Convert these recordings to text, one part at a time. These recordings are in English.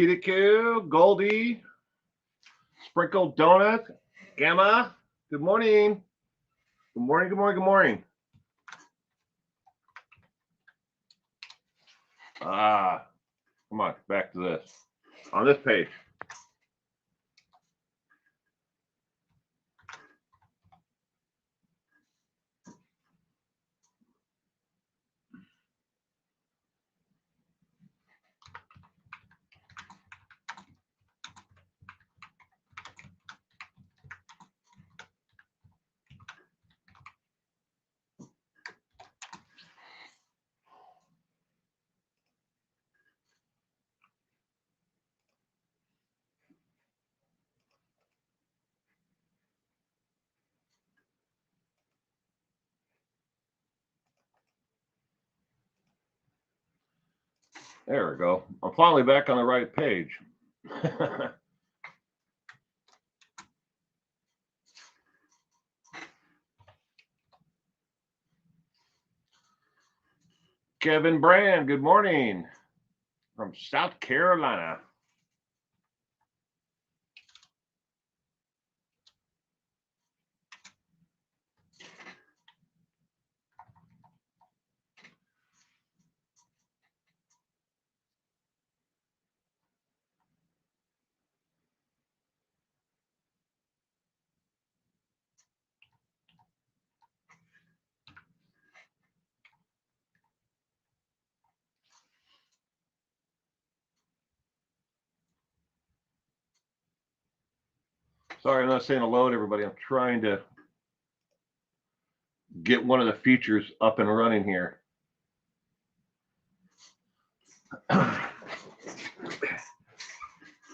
Kitiku, Goldie, Sprinkled Donut, Gamma. Good morning. Good morning, good morning, good morning. Come on, back to this. On this page. There we go. I'm finally back on the right page. Kevin Brand, good morning from South Carolina. Sorry, I'm not saying hello to everybody. I'm trying to get one of the features up and running here.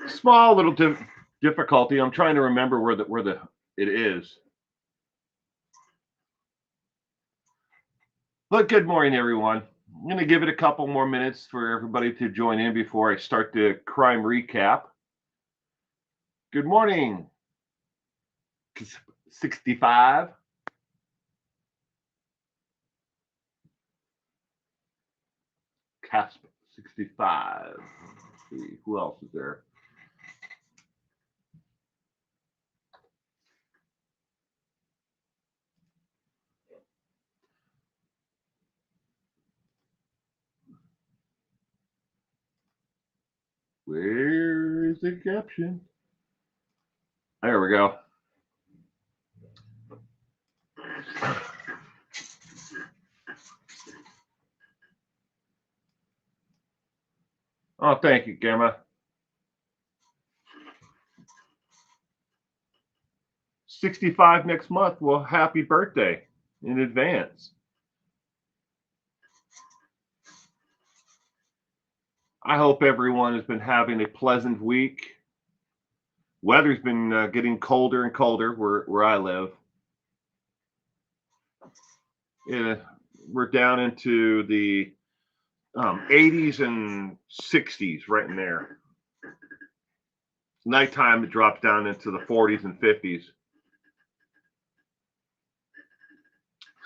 Small little difficulty. I'm trying to remember where it is. But good morning, everyone. I'm going to give it a couple more minutes for everybody to join in before I start the crime recap. Good morning, 65. Casp 65. Let's see, who else is there? Where is the caption? There we go. Oh, thank you, Gamma. 65 next month. Well, happy birthday in advance. I hope everyone has been having a pleasant week. Weather's been getting colder and colder where I live. We're down into the 80s and 60s, right in there. Nighttime, it drops down into the 40s and 50s.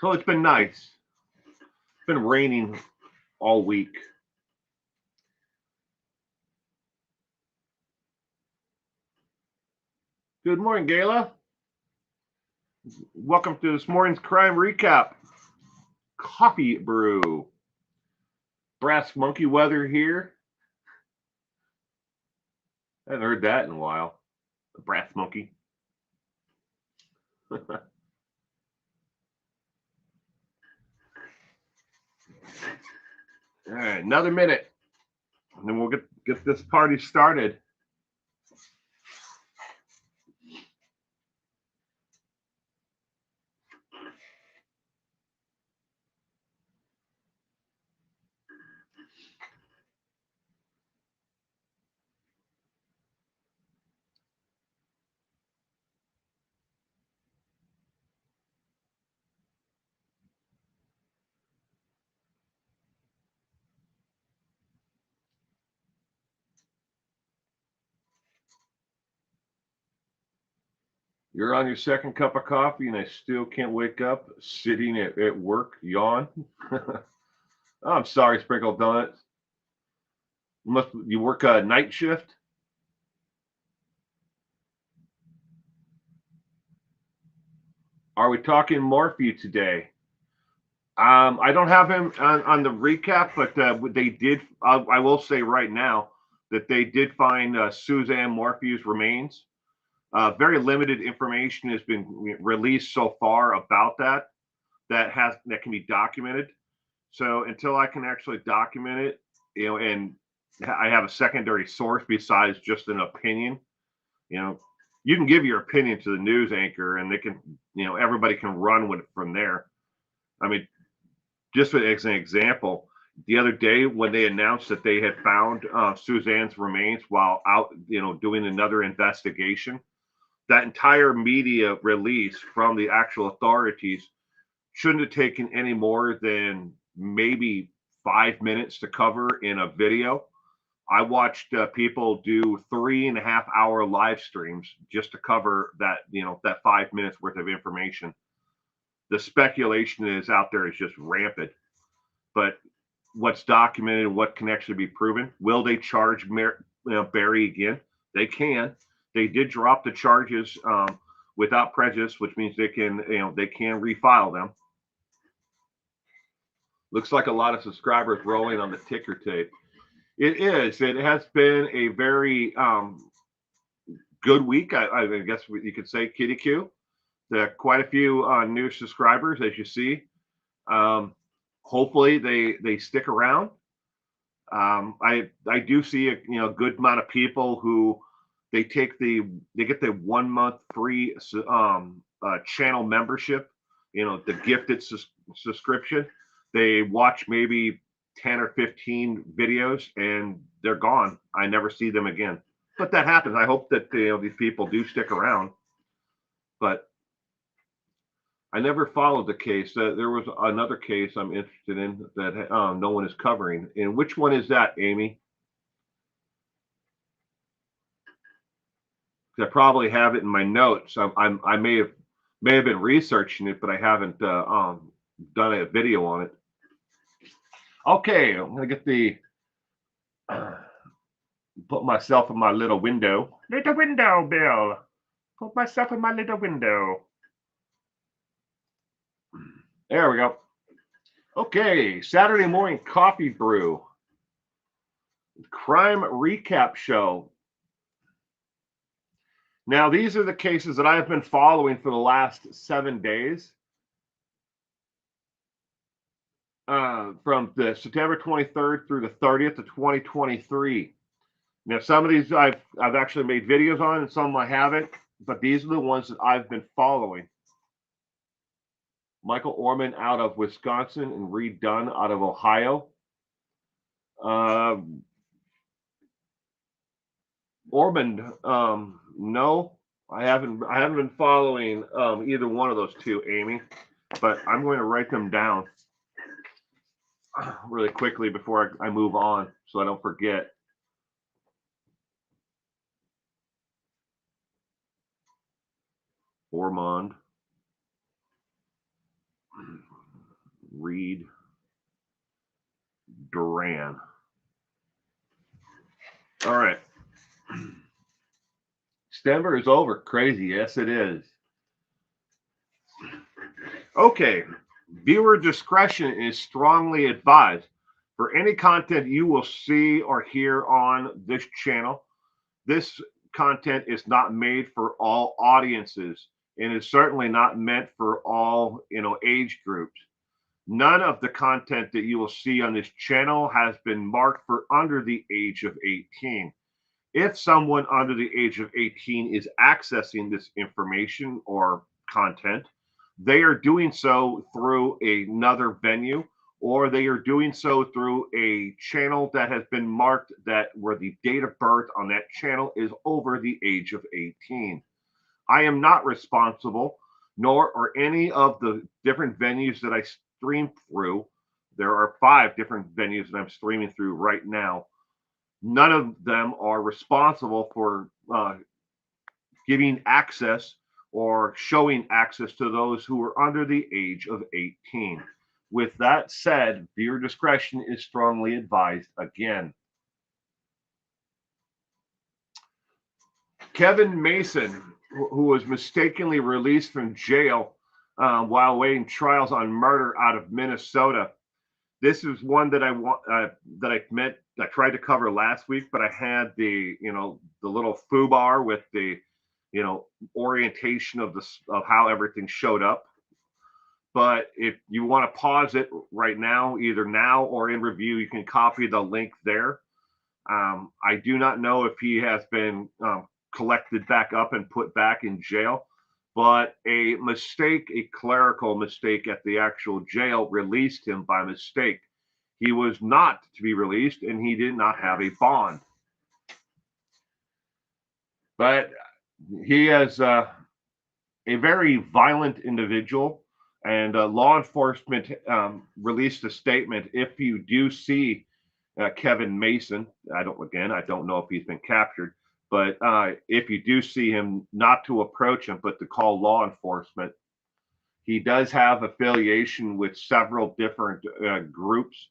So it's been nice. It's been raining all week. Good morning, Gayla. Welcome to this morning's crime recap. Coffee brew. Brass monkey weather here. I haven't heard that in a while. The brass monkey. All right, another minute, and then we'll get this party started. You're on your second cup of coffee, and I still can't wake up. Sitting at work, yawn. Oh, I'm sorry, Sprinkled Donuts. You work a night shift? Are we talking Morphew today? I don't have him on the recap, but they did. I will say right now that they did find Suzanne Morphew's remains. Very limited information has been released so far about that can be documented. So until I can actually document it, and I have a secondary source besides just an opinion, you know, you can give your opinion to the news anchor, and they can, everybody can run with it from there. I mean, just as an example, the other day when they announced that they had found Suzanne's remains while out, doing another investigation, that entire media release from the actual authorities shouldn't have taken any more than maybe 5 minutes to cover in a video. I watched people do 3.5 hour live streams just to cover that 5 minutes worth of information. The speculation is out there is just rampant. But what's documented and what can actually be proven? Will they charge Barry again? They can. They did drop the charges without prejudice, which means they can refile them. Looks like a lot of subscribers rolling on the ticker tape. It is. It has been a very good week. I guess you could say, Kitty Q. There are quite a few new subscribers, as you see. Hopefully, they stick around. I do see a good amount of people who they get the 1 month free channel membership. The gifted subscription. They watch maybe 10 or 15 videos and they're gone. I never see them again. But that happens. I hope that these people do stick around. But I never followed the case. There was another case I'm interested in that no one is covering. And which one is that, Amy? I probably have it in my notes. I may have been researching it, but I haven't done a video on it. Okay, I'm gonna get the put myself in my little window. Little window, Bill. Put myself in my little window. There we go. Okay, Saturday morning coffee brew. Crime recap show. Now, these are the cases that I've been following for the last 7 days. From the September 23rd through the 30th of 2023. Now, some of these I've actually made videos on, and some I haven't, but these are the ones that I've been following. Michael Orman out of Wisconsin and Reed Dunn out of Ohio. Orman, no, I haven't been following either one of those two, Amy, but I'm going to write them down really quickly before I move on so I don't forget. Ormond, Reed, Duran. All right. Denver is over. Crazy. Yes, it is. Okay. Viewer discretion is strongly advised. For any content you will see or hear on this channel, this content is not made for all audiences and is certainly not meant for all age groups. None of the content that you will see on this channel has been marked for under the age of 18. If someone under the age of 18 is accessing this information or content, they are doing so through another venue, or they are doing so through a channel that has been marked that where the date of birth on that channel is over the age of 18. I am not responsible, nor are any of the different venues that I stream through. There are 5 different venues that I'm streaming through right now. None of them are responsible for giving access or showing access to those who are under the age of 18. With that said, viewer discretion is strongly advised again. Kevin Mason, who was mistakenly released from jail while awaiting trials on murder out of Minnesota. This is one that I tried to cover last week, but I had the little foobar with the orientation of how everything showed up. But if you want to pause it right now, either now or in review, you can copy the link there. I do not know if he has been collected back up and put back in jail, but a clerical mistake at the actual jail released him by mistake. He was not to be released, and he did not have a bond. But he is a very violent individual, and law enforcement released a statement. If you do see Kevin Mason, I don't know if he's been captured, but if you do see him, not to approach him, but to call law enforcement. He does have affiliation with several different groups.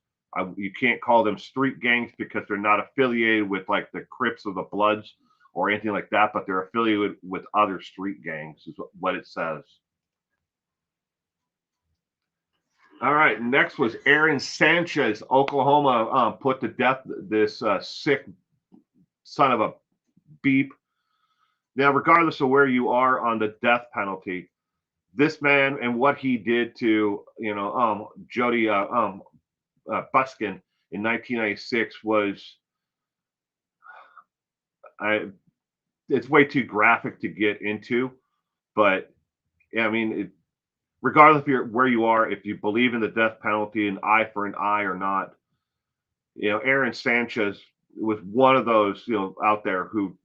You can't call them street gangs because they're not affiliated with like the Crips or the Bloods or anything like that, but they're affiliated with other street gangs, is what it says. All right, next was Aaron Sanchez, Oklahoma, put to death this sick son of a beep. Now, regardless of where you are on the death penalty, this man and what he did to Jody Buskin in 1996 was, it's way too graphic to get into, but I mean, regardless of where you are, if you believe in the death penalty, an eye for an eye or not, Aaron Sanchez was one of those, out there who,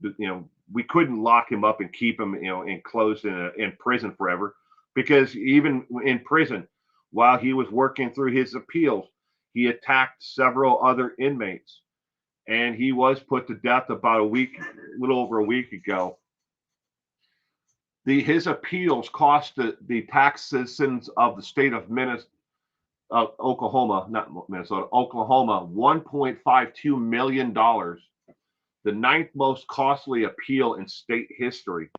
we couldn't lock him up and keep him, enclosed in prison forever, because even in prison, while he was working through his appeals, he attacked several other inmates, and he was put to death about a little over a week ago. His appeals cost the tax citizens of the state of Oklahoma, not Minnesota, Oklahoma, $1.52 million, the ninth most costly appeal in state history.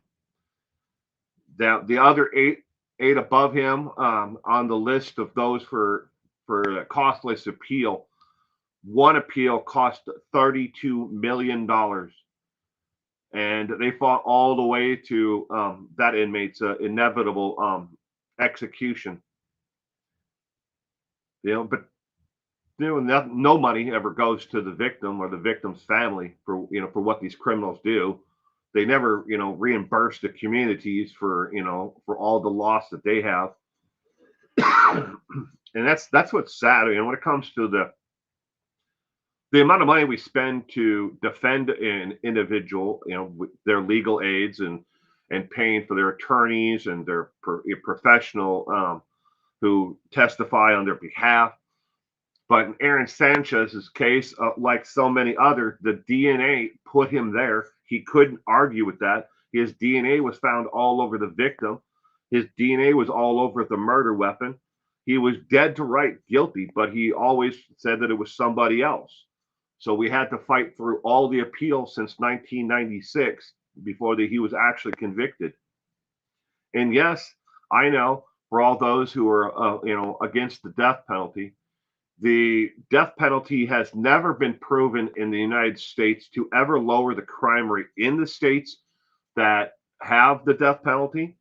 The other eight above him on the list of those for costliest appeal, one appeal cost $32 million. And they fought all the way to that inmate's inevitable execution. But no money ever goes to the victim or the victim's family for what these criminals do. They never reimburse the communities for all the loss that they have. And that's what's sad. When it comes to the amount of money we spend to defend an individual, with their legal aids and paying for their attorneys and their professional who testify on their behalf. But in Aaron Sanchez's case, like so many others, the DNA put him there. He couldn't argue with that. His DNA was found all over the victim. His DNA was all over the murder weapon. He was dead to right guilty, but he always said that it was somebody else. So we had to fight through all the appeals since 1996 before he was actually convicted. And yes, I know for all those who are against the death penalty, the death penalty has never been proven in the United States to ever lower the crime rate in the states that have the death penalty.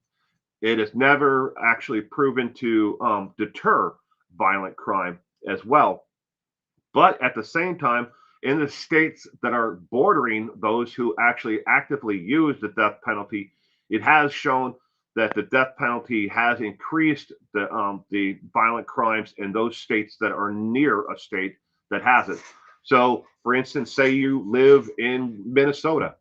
It is never actually proven to deter violent crime as well. But at the same time, in the states that are bordering those who actually actively use the death penalty, it has shown that the death penalty has increased the violent crimes in those states that are near a state that has it. So, for instance, say you live in Minnesota,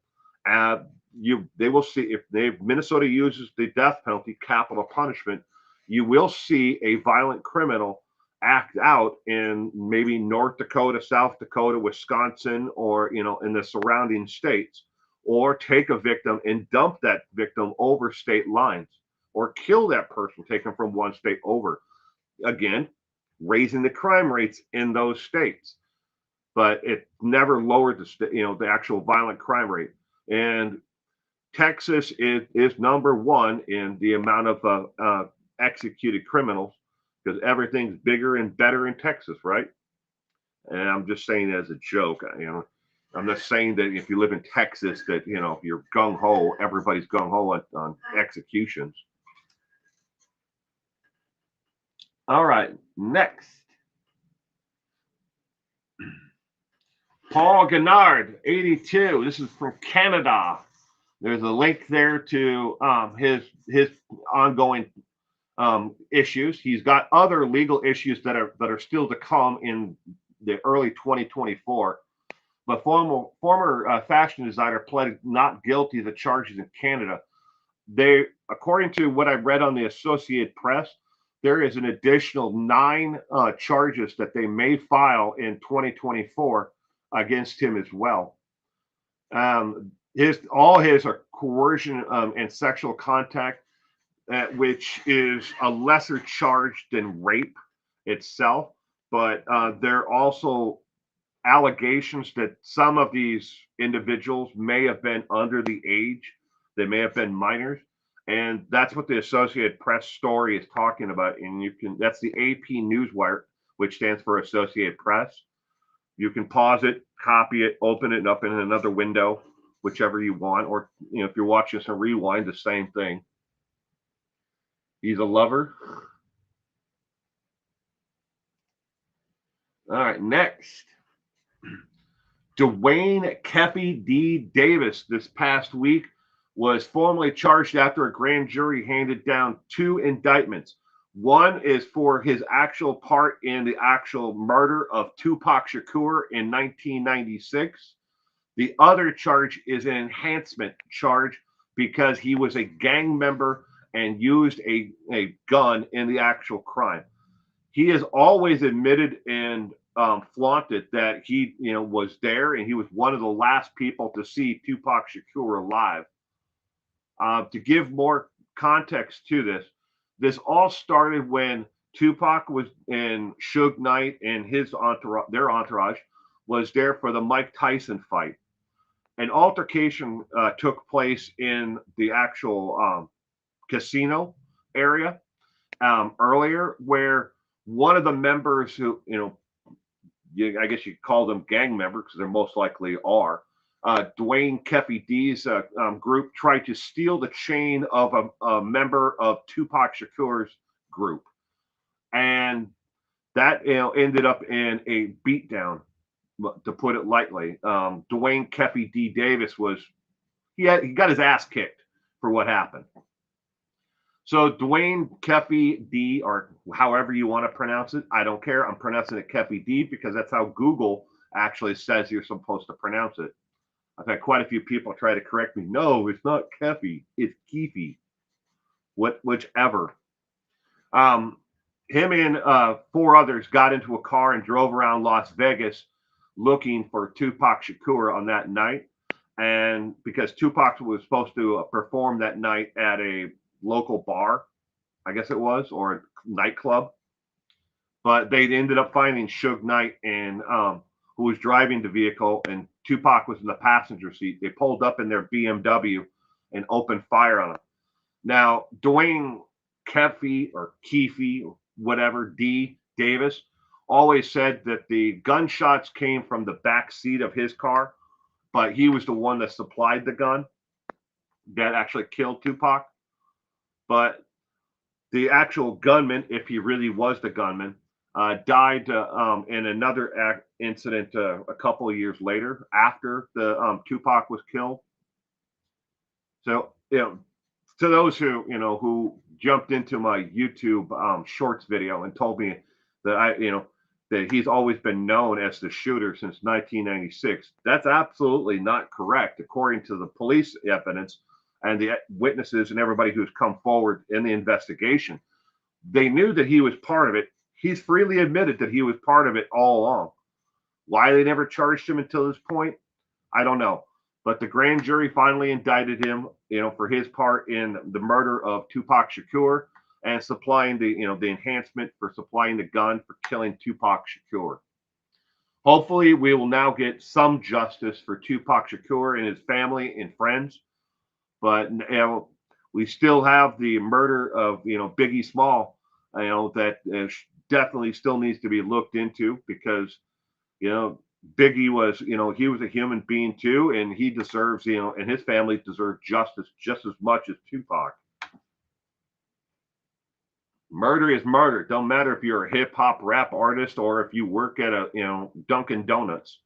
they will see if Minnesota uses the death penalty, capital punishment, you will see a violent criminal act out in maybe North Dakota, South Dakota, Wisconsin, or in the surrounding states, or take a victim and dump that victim over state lines, or kill that person taken from one state over. Again, raising the crime rates in those states, but it never lowered the actual violent crime rate. And Texas is number one in the amount of executed criminals because everything's bigger and better in Texas, right? And I'm just saying it as a joke. I'm not saying that if you live in Texas that you're gung ho. Everybody's gung ho on executions. All right, next, Paul Gennard, 82. This is from Canada. There's a link there to his ongoing issues. He's got other legal issues that are still to come in the early 2024. But former fashion designer pled not guilty to the charges in Canada. They, according to what I read on the Associated Press, there is an additional 9 charges that they may file in 2024 against him as well. All his are coercion and sexual contact, which is a lesser charge than rape itself. But there are also allegations that some of these individuals may have been under the age. They may have been minors. And that's what the Associated Press story is talking about. And that's the AP Newswire, which stands for Associated Press. You can pause it, copy it, open it up in another window, whichever you want. Or, if you're watching some rewind, the same thing. He's a lover. All right, next. Dwayne Kefi D. Davis this past week was formally charged after a grand jury handed down 2 indictments. One is for his actual part in the actual murder of Tupac Shakur in 1996. The other charge is an enhancement charge because he was a gang member and used a gun in the actual crime. He has always admitted and flaunted that he was there and he was one of the last people to see Tupac Shakur alive. To give more context to this all started when Tupac was in Suge Knight and their entourage was there for the Mike Tyson fight. An altercation took place in the actual casino area earlier, where one of the members who, I guess you could call them gang members because they most likely are, Dwayne Kefi D's group tried to steal the chain of a member of Tupac Shakur's group. And that ended up in a beatdown, to put it lightly. Dwayne Kefi D. Davis he got his ass kicked for what happened. So Dwayne Kefi D, or however you want to pronounce it, I don't care. I'm pronouncing it Kefi D because that's how Google actually says you're supposed to pronounce it. I've had quite a few people try to correct me. No, it's not Kefi, it's Keefe. Whichever. Him and 4 others got into a car and drove around Las Vegas looking for Tupac Shakur on that night. And because Tupac was supposed to perform that night at a local bar, I guess it was, or a nightclub. But they ended up finding Suge Knight and who was driving the vehicle, and Tupac was in the passenger seat. They pulled up in their BMW and opened fire on him. Now, Dwayne Kefi or Keefe, or whatever, D. Davis, always said that the gunshots came from the back seat of his car, but he was the one that supplied the gun that actually killed Tupac. But the actual gunman, if he really was the gunman, died in another incident a couple of years later after the Tupac was killed. So, to those who jumped into my YouTube shorts video and told me that that he's always been known as the shooter since 1996, that's absolutely not correct according to the police evidence and the witnesses and everybody who's come forward in the investigation. They knew that he was part of it. He's freely admitted that he was part of it all along. Why they never charged him until this point, I don't know. But the grand jury finally indicted him, for his part in the murder of Tupac Shakur and supplying the enhancement for supplying the gun for killing Tupac Shakur. Hopefully, we will now get some justice for Tupac Shakur and his family and friends. but we still have the murder of Biggie Small. That definitely still needs to be looked into because you know Biggie was he was a human being too, and he deserves and his family deserve justice just as much as Tupac. Murder is murder. Don't matter if you're a hip hop rap artist or if you work at a Dunkin' Donuts.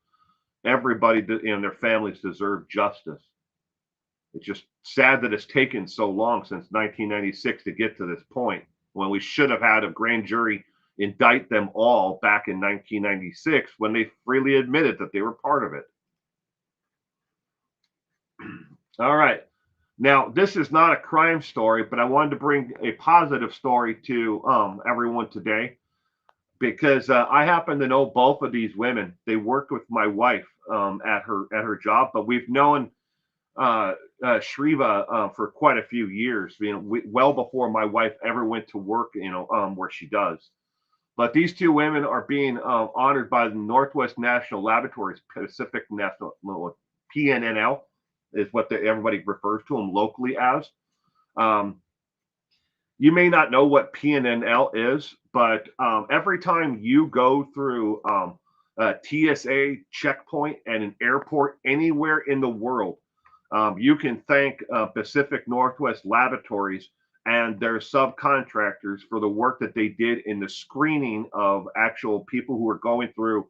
Everybody and their families deserve justice. It's just sad that it's taken so long since 1996 to get to this point when we should have had a grand jury indict them all back in 1996 when they freely admitted that they were part of it. All right. Now, this is not a crime story, but I wanted to bring a positive story to everyone today because I happen to know both of these women. They worked with my wife at her job, but we've known Shriva for quite a few years. Well before my wife ever went to work. Where she does. But these two women are being honored by the Northwest National Laboratories, Pacific National PNNL is what everybody refers to them locally as. Um, you may not know what PNNL is, but every time you go through a TSA checkpoint at an airport anywhere in the world, you can thank Pacific Northwest Laboratories and their subcontractors for the work that they did in the screening of actual people who are going through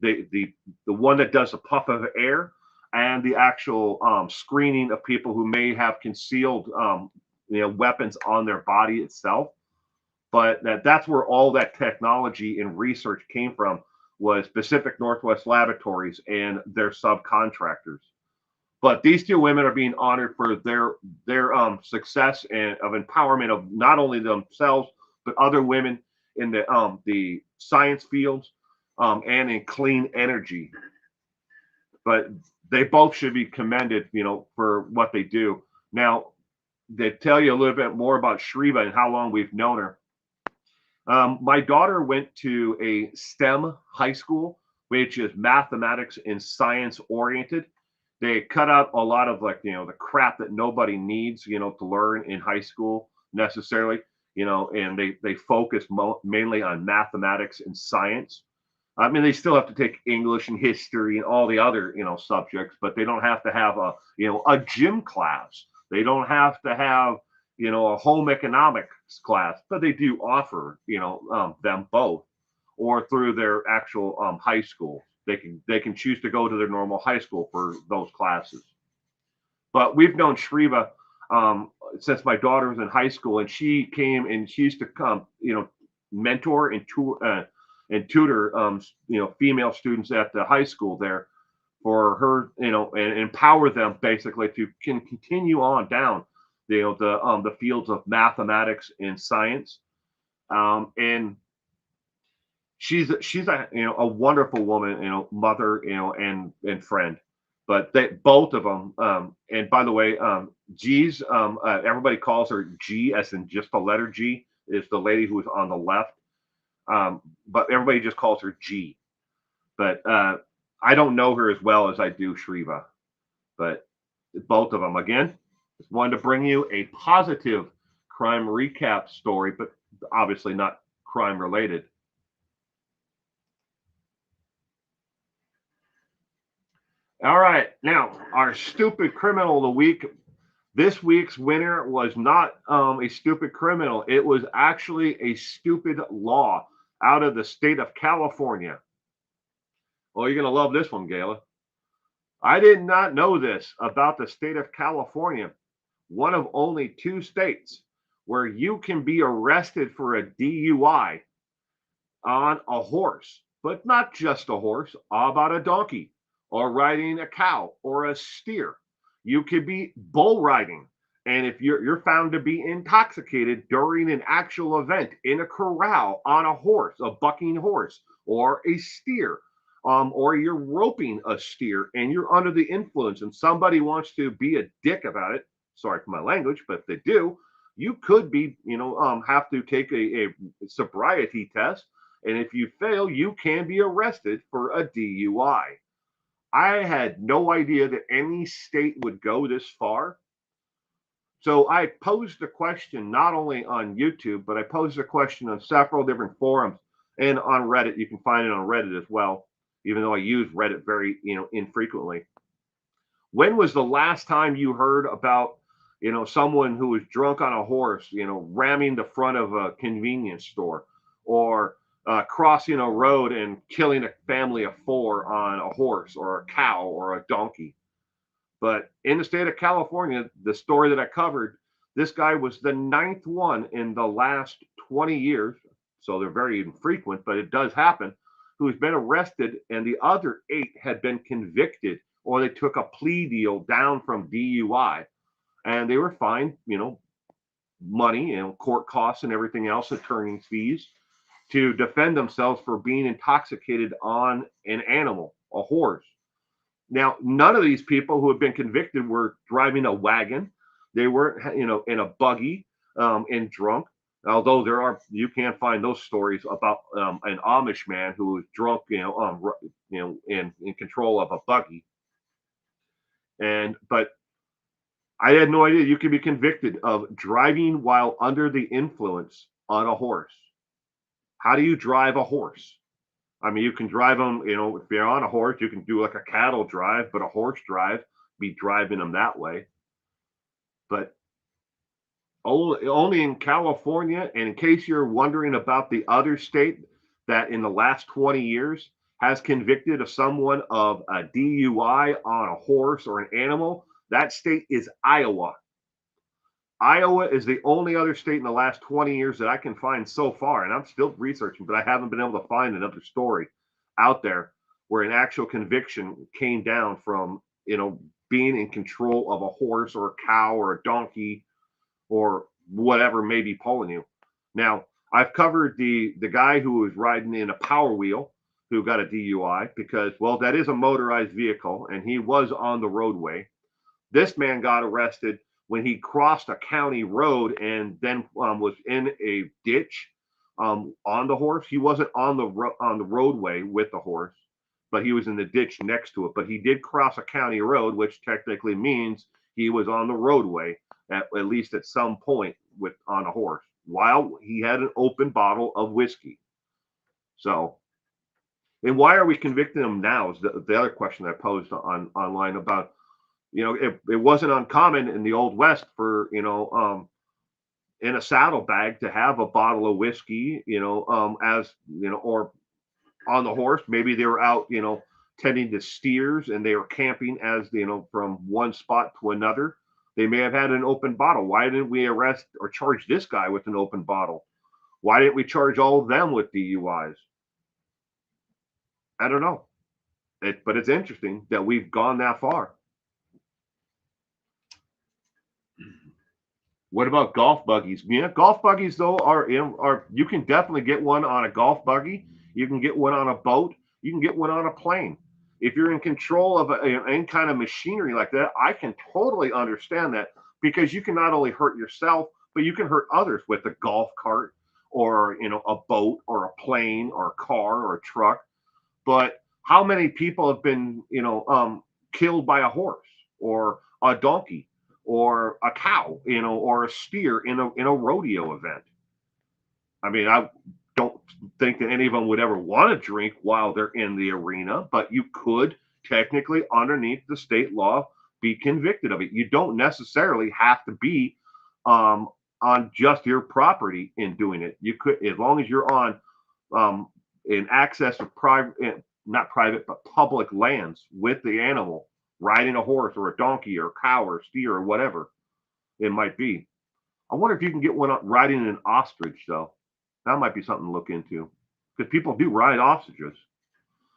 the one that does a puff of air and the actual screening of people who may have concealed weapons on their body itself. But that's where all that technology and research came from was Pacific Northwest Laboratories and their subcontractors. But these two women are being honored for their success and of empowerment of not only themselves but other women in the science fields and in clean energy. But they both should be commended, for what they do. Now, to tell you a little bit more about Shriva and how long we've known her. My daughter went to a STEM high school, which is mathematics and science oriented. They cut out a lot of the crap that nobody needs, to learn in high school necessarily, and they focus mainly on mathematics and science. I mean, they still have to take English and history and all the other, subjects, but they don't have to have a gym class. They don't have to have, a home economics class, but they do offer, them both, or through their actual high school. They can choose to go to their normal high school for those classes. But we've known Shriva since my daughter was in high school, and she came and she used to come, mentor and tutor, female students at the high school there for her, and empower them basically to can continue on down, the fields of mathematics and science. And she's a wonderful woman, mother, and friend. But they both of them, and by the way, G's, everybody calls her G as in just the letter G, is the lady who is on the left. But everybody just calls her G. But I don't know her as well as I do Shriva. But both of them, again, just wanted to bring you a positive crime recap story, but obviously not crime related. All right, now our stupid criminal of the week. This week's winner was not a stupid criminal. It was actually a stupid law out of the state of California. Well, you're going to love this one, Gayla. I did not know this about the state of California, one of only two states where you can be arrested for a DUI on a horse, but not just a horse. How about a donkey or riding a cow or a steer? You could be bull riding. And if you're found to be intoxicated during an actual event in a corral on a horse, a bucking horse, or a steer, or you're roping a steer and you're under the influence and somebody wants to be a dick about it, sorry for my language, but if they do, you could be, have to take a sobriety test. And if you fail, you can be arrested for a DUI. I had no idea that any state would go this far. So I posed a question not only on YouTube, but I posed a question on several different forums and on Reddit. You can find it on Reddit as well, even though I use Reddit very, infrequently. When was the last time you heard about, someone who was drunk on a horse, ramming the front of a convenience store, or crossing a road and killing a family of four on a horse or a cow or a donkey? But in the state of California, the story that I covered, this guy was the ninth one in the last 20 years. So they're very infrequent, but it does happen, who's been arrested, and the other eight had been convicted, or they took a plea deal down from DUI, and they were fined, money, court costs and everything else, attorney's fees, to defend themselves for being intoxicated on an animal, a horse. Now, none of these people who have been convicted were driving a wagon. They weren't, in a buggy, and drunk. Although you can find those stories about an Amish man who was drunk, in control of a buggy. But I had no idea you could be convicted of driving while under the influence on a horse. How do you drive a horse? I mean, you can drive them, if you're on a horse, you can do like a cattle drive, but a horse drive, be driving them that way. But only in California, and in case you're wondering about the other state that in the last 20 years has convicted of someone of a DUI on a horse or an animal, that state is Iowa. Iowa is the only other state in the last 20 years that I can find so far, and I'm still researching, but I haven't been able to find another story out there where an actual conviction came down from, being in control of a horse or a cow or a donkey or whatever may be pulling you. Now, I've covered the guy who was riding in a Power Wheel who got a DUI because, well, that is a motorized vehicle, and he was on the roadway. This man got arrested when he crossed a county road and then was in a ditch, on the horse. He wasn't on the roadway with the horse, but he was in the ditch next to it. But he did cross a county road, which technically means he was on the roadway at least at some point with on a horse while he had an open bottle of whiskey. So, and why are we convicting him now? Is the other question I posed online about, it wasn't uncommon in the old west for, in a saddlebag to have a bottle of whiskey, as or on the horse. Maybe they were out, tending to steers, and they were camping as, from one spot to another. They may have had an open bottle. Why didn't we arrest or charge this guy with an open bottle? Why didn't we charge all of them with DUIs? I don't know. But it's interesting that we've gone that far. What about golf buggies? Yeah, golf buggies though are you can definitely get one on a golf buggy. You can get one on a boat. You can get one on a plane. If you're in control of any kind of machinery like that, I can totally understand that, because you can not only hurt yourself, but you can hurt others with a golf cart or, a boat or a plane or a car or a truck. But how many people have been, killed by a horse or a donkey or a cow, or a steer in a rodeo event? I mean, I don't think that any of them would ever want to drink while they're in the arena, but you could technically, underneath the state law, be convicted of it. You don't necessarily have to be, on just your property in doing it. You could, as long as you're on, in access of private, not private, but public lands with the animal, riding a horse or a donkey or a cow or a steer or whatever it might be. I wonder if you can get one riding an ostrich, though. That might be something to look into, because people do ride ostriches,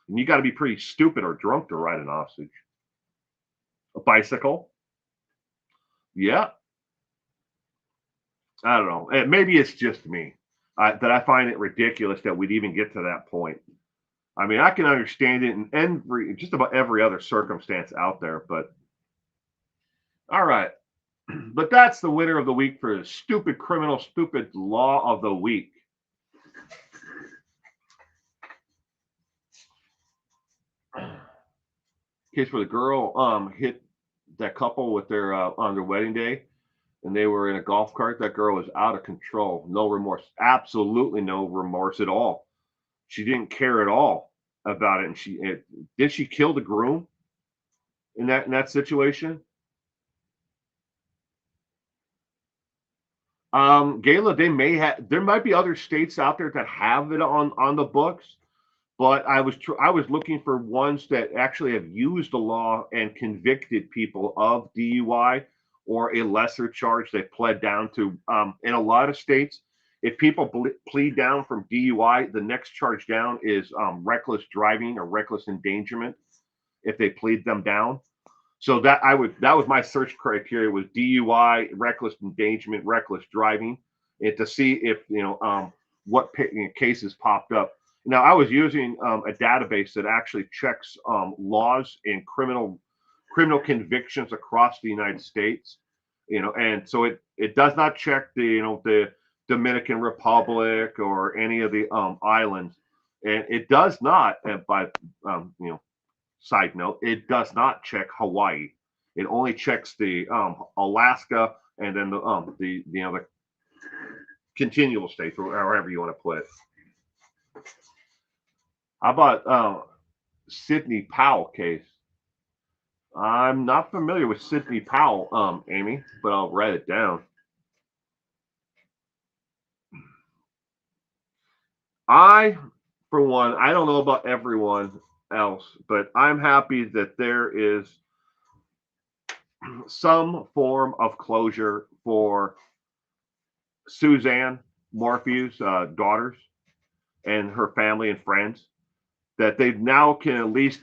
and you got to be pretty stupid or drunk to ride an ostrich. A bicycle, yeah. I don't know. Maybe it's just me that I find it ridiculous that we'd even get to that point. I mean, I can understand it in just about every other circumstance out there, but all right. But that's the winner of the week for the stupid criminal, stupid law of the week. Case where the girl hit that couple with their on their wedding day. and they were in a golf cart. That girl was out of control. No remorse. Absolutely no remorse at all. She didn't care at all about it. And did she kill the groom in that situation? Gayla, there might be other states out there that have it on the books, but I was looking for ones that actually have used the law and convicted people of DUI or a lesser charge they pled down to. In a lot of states, if people plead down from DUI, the next charge down is reckless driving or reckless endangerment. If they plead them down, so that was my search criteria was DUI, reckless endangerment, reckless driving, and to see if what cases popped up. Now I was using a database that actually checks laws and criminal convictions across the United States, and so it does not check the Dominican Republic or any of the islands, and it does not, by side note, it does not check Hawaii. It only checks the Alaska and then the continual states, or however you want to put it. How about Sidney Powell case? I'm not familiar with Sidney Powell, Amy, but I'll write it down. For one, I don't know about everyone else, but I'm happy that there is some form of closure for Suzanne Morphew's daughters and her family and friends, that they now can at least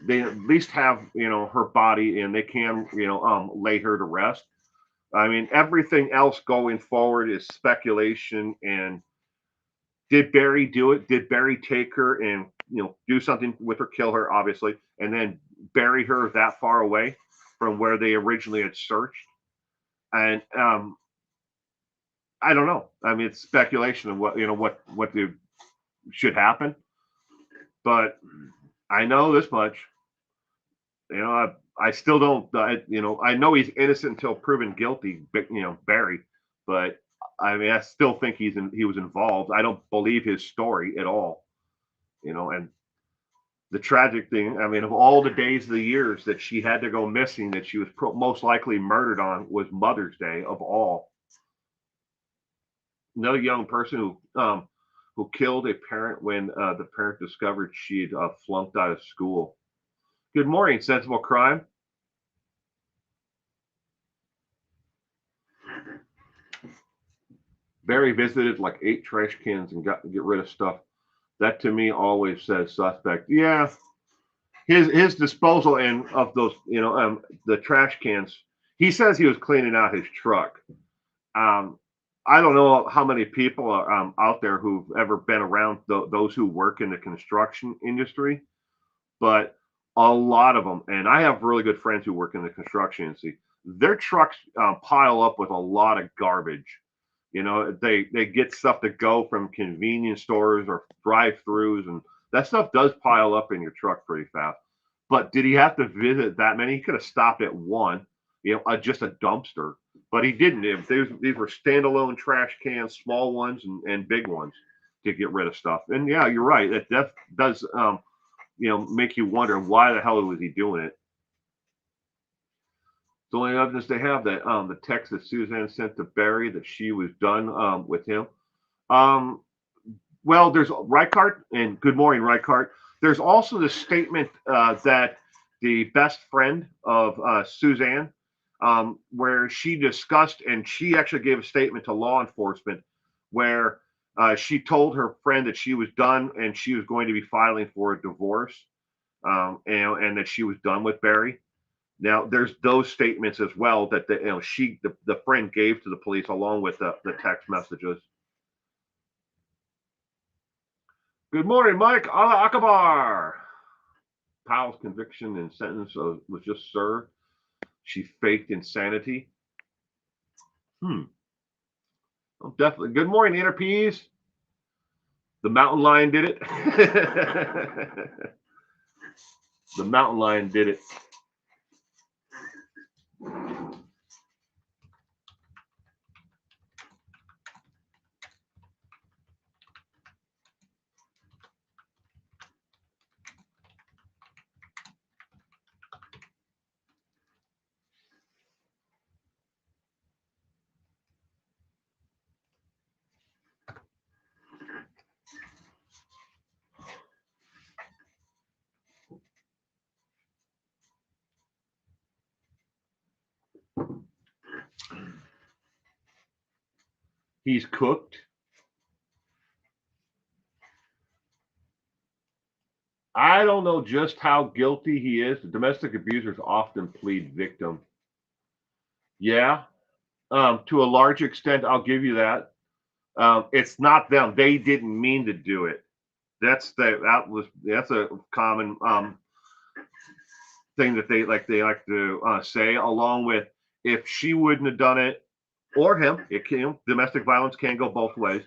have her body, and they can lay her to rest. I mean, everything else going forward is speculation. And did Barry do it? Did Barry take her and do something with her, kill her, obviously, and then bury her that far away from where they originally had searched? And I don't know. I mean, it's speculation of what should happen. But I know this much. I still don't. I know he's innocent until proven guilty. Barry, but I mean, I still think he was involved. I don't believe his story at all. And the tragic thing, I mean, of all the days of the years that she had to go missing, that she was most likely murdered on, was Mother's Day of all. Another young person who killed a parent when the parent discovered she had flunked out of school. Good morning, Sensible Crime. Barry visited like 8 trash cans and got to get rid of stuff. That to me always says suspect. Yeah, his disposal and of those, the trash cans. He says he was cleaning out his truck. Um, I don't know how many people are out there who've ever been around those who work in the construction industry, but a lot of them, and I have really good friends who work in the construction industry. Their trucks pile up with a lot of garbage. They get stuff to go from convenience stores or drive-throughs, and that stuff does pile up in your truck pretty fast. But did he have to visit that many? He could have stopped at one, just a dumpster, but he didn't. These were standalone trash cans, small ones and big ones, to get rid of stuff. And yeah, you're right. That does make you wonder why the hell was he doing it. The only evidence they have that the text that Suzanne sent to Barry that she was done with him. Um, well, there's Reichart, and good morning, Reichart. There's also the statement that the best friend of Suzanne, where she discussed, and she actually gave a statement to law enforcement where she told her friend that she was done and she was going to be filing for a divorce, and that she was done with Barry. Now, there's those statements as well that the friend gave to the police along with the text messages. Good morning, Mike. Allah Akbar. Powell's conviction and sentence was just served. She faked insanity. Oh, definitely. Good morning, Inner Peas. The mountain lion did it. The mountain lion did it. He's cooked. I don't know just how guilty he is. Domestic abusers often plead victim. Yeah, to a large extent, I'll give you that. It's not them; they didn't mean to do it. That's a common thing that they like to say. Along with, if she wouldn't have done it, or him, domestic violence can go both ways.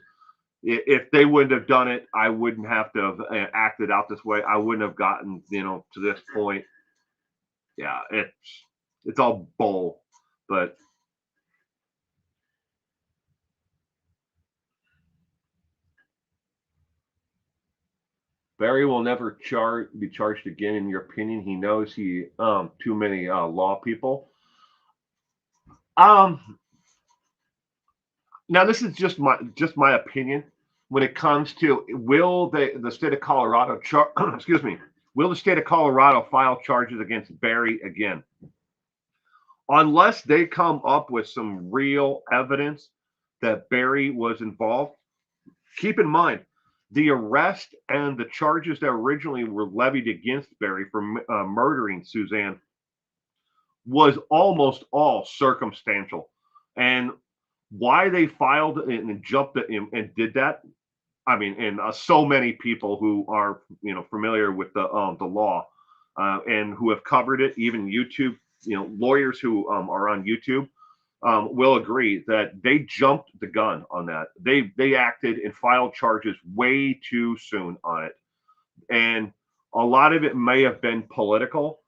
If they wouldn't have done it, I wouldn't have to have acted out this way. I wouldn't have gotten to this point. Yeah, it's all bull. But Barry will never be charged again. In your opinion, he knows he too many law people. Um, Now this is just my opinion. When it comes to, will the state of Colorado excuse me, will the state of Colorado file charges against Barry again? Unless they come up with some real evidence that Barry was involved. Keep in mind, the arrest and the charges that originally were levied against Barry for murdering Suzanne was almost all circumstantial. And why they filed and jumped and did that, I mean, and so many people who are familiar with the law and who have covered it, even YouTube, lawyers who are on YouTube will agree that they jumped the gun on that. They acted and filed charges way too soon on it, and a lot of it may have been political.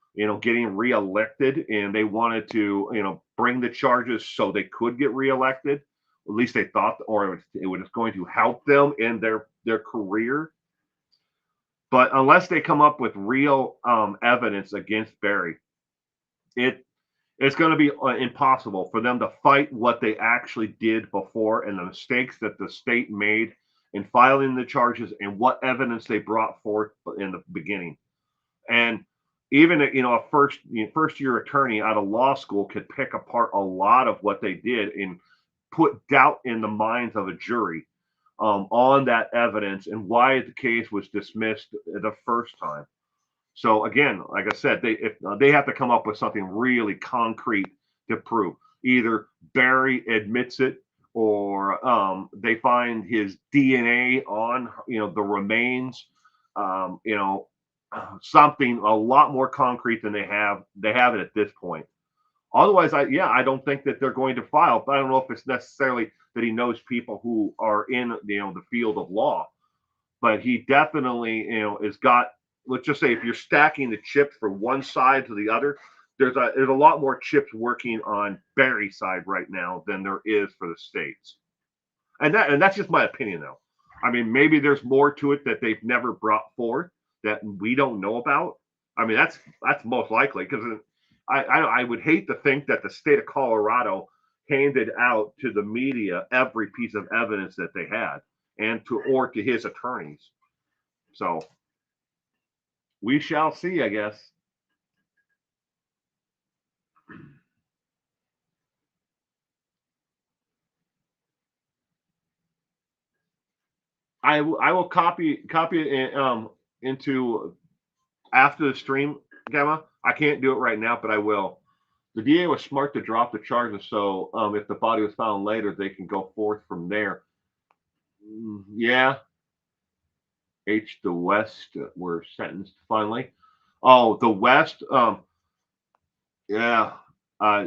Getting reelected, and they wanted to bring the charges so they could get reelected. At least they thought, or it was going to help them in their career. But unless they come up with real evidence against Barry, it it's going to be impossible for them to fight what they actually did before and the mistakes that the state made in filing the charges and what evidence they brought forth in the beginning. And even a first year attorney out of law school could pick apart a lot of what they did and put doubt in the minds of a jury on that evidence and why the case was dismissed the first time. So again, like I said, they have to come up with something really concrete to prove. Either Barry admits it, or they find his DNA on the remains. Um, you know, Something a lot more concrete than they have it at this point. Otherwise, I don't think that they're going to file. But I don't know if it's necessarily that he knows people who are in the field of law, but he definitely has got. Let's just say if you're stacking the chips from one side to the other, there's a lot more chips working on Barry's side right now than there is for the states, and that's just my opinion though. I mean, maybe there's more to it that they've never brought forth that we don't know about. I mean, that's most likely because I would hate to think that the state of Colorado handed out to the media every piece of evidence that they had and to his attorneys. So we shall see, I guess. I will copy it into after the stream, Gemma. I can't do it right now, but I will. The DA was smart to drop the charges, so if the body was found later, they can go forth from there. Yeah, the West were sentenced finally. Oh, the West. Yeah. Uh,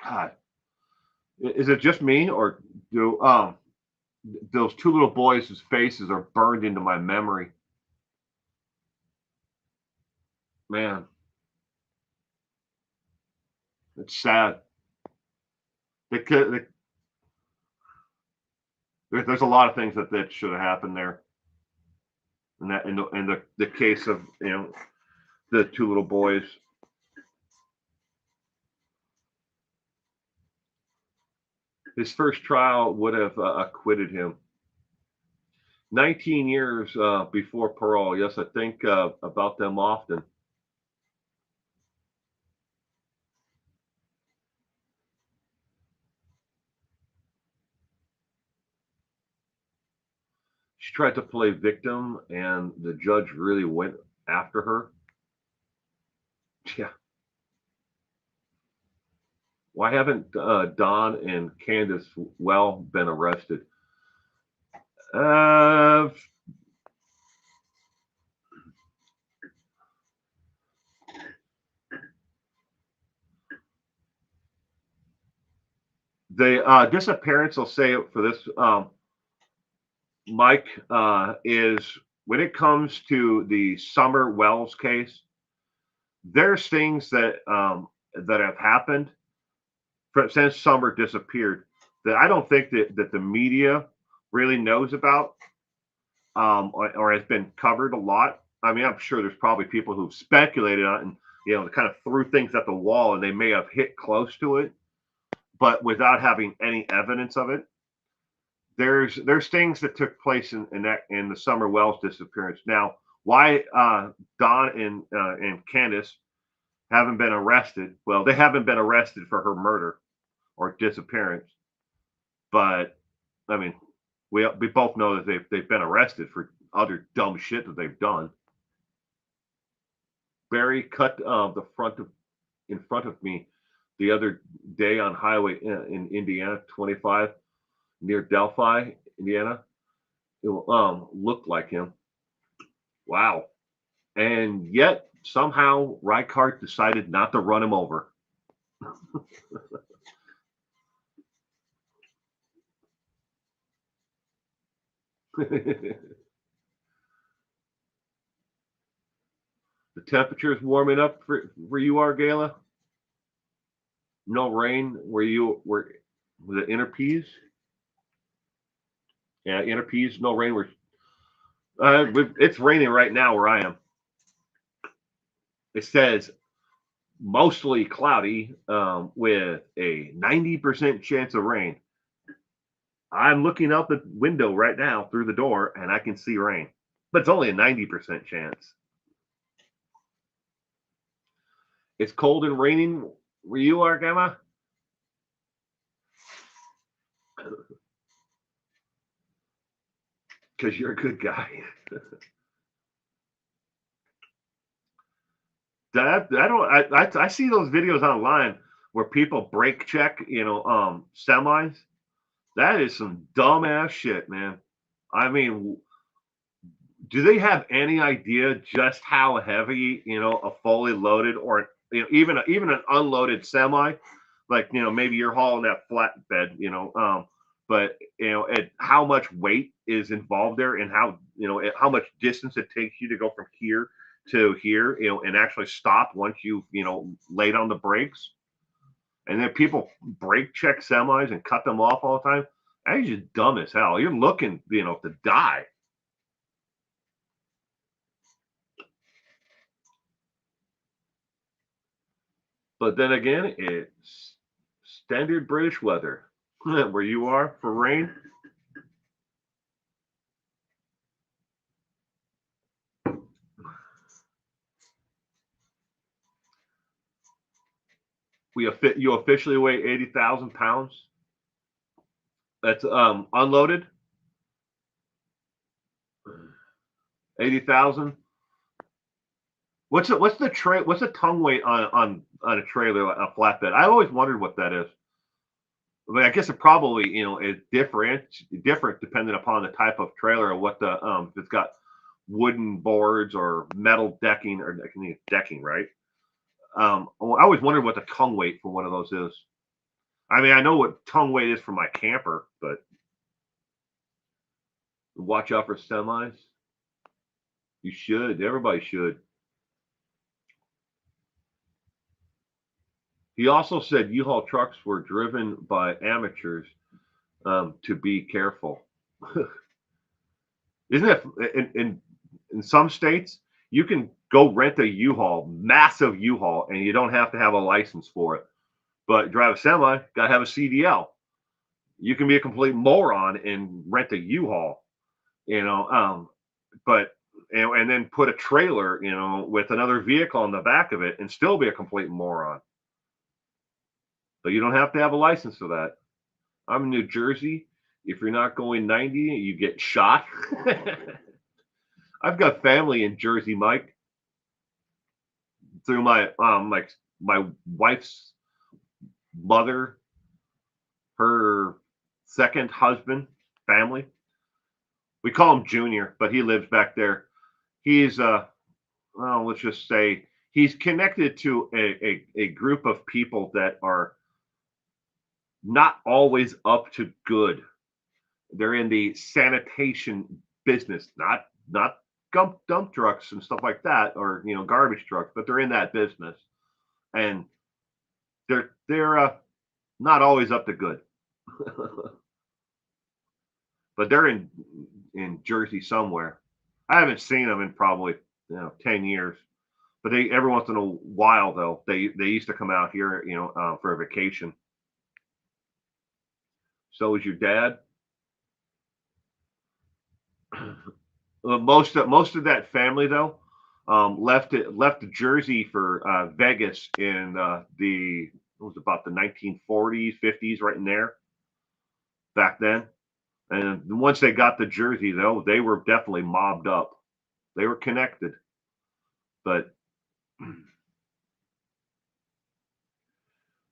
God, is it just me, or do those two little boys' faces are burned into my memory? Man, it's sad. They could, there's a lot of things that should have happened there. And that in the case of the two little boys. His first trial would have acquitted him. 19 years before parole. Yes, I think about them often. She tried to play victim, and the judge really went after her. Yeah. Why haven't Don and Candace Well been arrested? Uh, the disappearance, I'll say it for this, Mike, is when it comes to the Summer Wells case, there's things that have happened since Summer disappeared that I don't think that the media really knows about, or has been covered a lot. I mean, I'm sure there's probably people who've speculated on it and kind of threw things at the wall, and they may have hit close to it, but without having any evidence of it. There's things that took place in the Summer Wells disappearance. Now, why Don and Candace haven't been arrested? Well, they haven't been arrested for her murder or disappearance, but I mean, we both know that they've been arrested for other dumb shit that they've done. Barry cut the front of in front of me the other day on highway in Indiana 25 near Delphi, Indiana. It looked like him. Wow. And yet somehow Reichardt decided not to run him over. The temperature is warming up for where you are, Gala. No rain where you were. The inner peas. Yeah, inner peas. No rain where. It's raining right now where I am. It says mostly cloudy with a 90% chance of rain. I'm looking out the window right now through the door and I can see rain, but it's only a 90% chance. It's cold and raining where you are, Gamma? Because you're a good guy. I see those videos online where people brake check, semis. That is some dumbass shit, man. I mean, do they have any idea just how heavy, a fully loaded or even an unloaded semi, like maybe you're hauling that flatbed, but at how much weight is involved there and how how much distance it takes you to go from here to here, and actually stop once you've laid on the brakes, and then people brake check semis and cut them off all the time. That is just dumb as hell. You're looking, to die. But then again, it's standard British weather where you are for rain. You officially weigh 80,000 pounds. That's unloaded. 80,000. What's the tongue weight on a trailer, a flatbed? I always wondered what that is. I mean, I guess it probably is different depending upon the type of trailer or what the if it's got wooden boards or metal decking or decking, right? I always wondered what the tongue weight for one of those is. I mean, I know what tongue weight is for my camper, but watch out for semis. You should. Everybody should. He also said U-Haul trucks were driven by amateurs to be careful. Isn't it in some states you can go rent a U-Haul, massive U-Haul, and you don't have to have a license for it. But drive a semi, gotta have a CDL. You can be a complete moron and rent a U-Haul, but and then put a trailer, with another vehicle on the back of it and still be a complete moron. But you don't have to have a license for that. I'm in New Jersey. If you're not going 90, you get shot. I've got family in Jersey, Mike, through my wife's mother, her second husband, family. We call him Junior, but he lives back there. He's well, let's just say he's connected to a group of people that are not always up to good. They're in the sanitation business, not dump trucks and stuff like that, or garbage trucks, but they're in that business, and they're not always up to good. But they're in Jersey somewhere. I haven't seen them in probably 10 years. But they every once in a while though they used to come out here for a vacation. So is your dad. Most of that family though left Jersey for Vegas in the it was about the 1940s, 50s, right in there back then. And once they got to Jersey though, they were definitely mobbed up. They were connected, but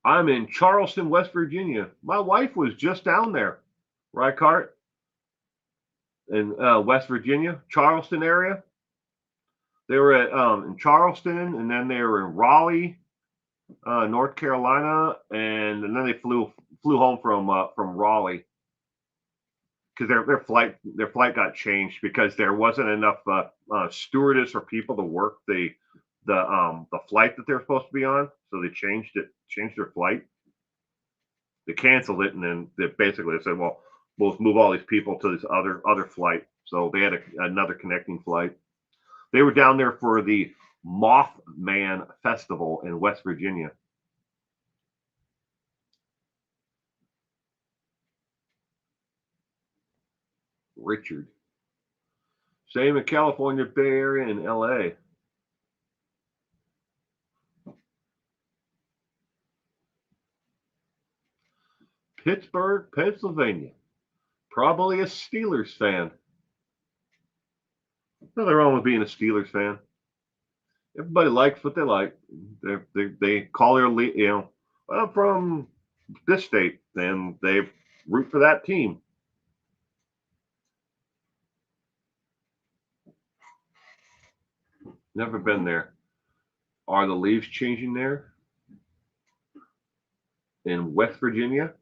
I'm in Charleston, West Virginia. My wife was just down there, Rycart, in West Virginia, Charleston area. They were in Charleston, and then they were in Raleigh, North Carolina, and then they flew home from Raleigh because their flight got changed because there wasn't enough stewardess or people to work the flight that they're supposed to be on, so they changed their flight. They canceled it, and then they basically said, "Well, we'll move all these people to this other flight." So they had another connecting flight. They were down there for the Mothman Festival in West Virginia. Richard, same in California, Bay Area, and L.A. Pittsburgh, Pennsylvania. Probably a Steelers fan. Nothing wrong with being a Steelers fan. Everybody likes what they like. They call their I'm from this state, and they root for that team. Never been there. Are the leaves changing there in West Virginia?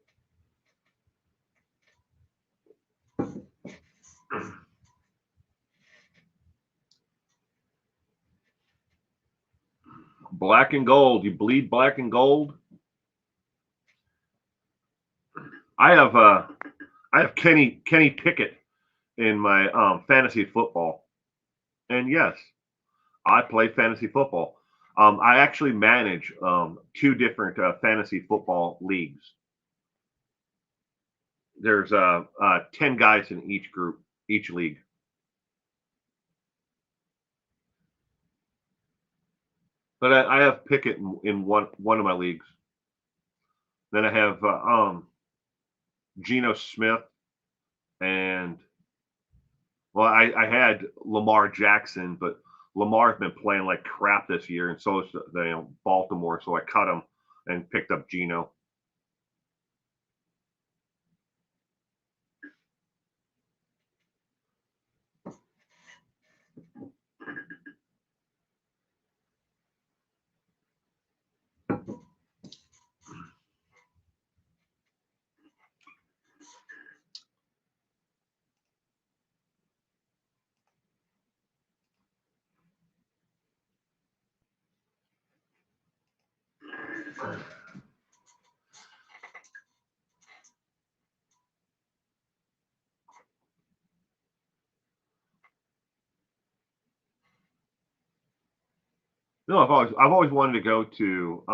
Black and gold. You bleed black and gold. I have Kenny Pickett in my fantasy football, and yes, I play fantasy football. I actually manage two different fantasy football leagues. There's 10 guys in each group, each league. But I have Pickett in one of my leagues. Then I have Geno Smith, and well, I had Lamar Jackson, but Lamar's been playing like crap this year, and so is Baltimore. So I cut him and picked up Geno. No, I've always wanted to go to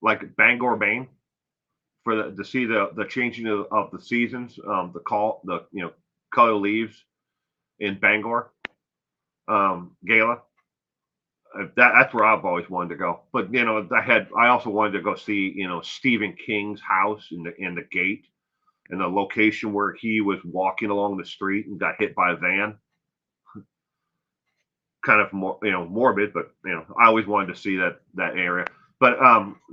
like Bangor, Maine, for to see the changing of the seasons, the color leaves in Bangor, Gala. That's where I've always wanted to go. But I also wanted to go see Stephen King's house in the gate. and the location where he was walking along the street and got hit by a van. Kind of more, morbid, but I always wanted to see that area. But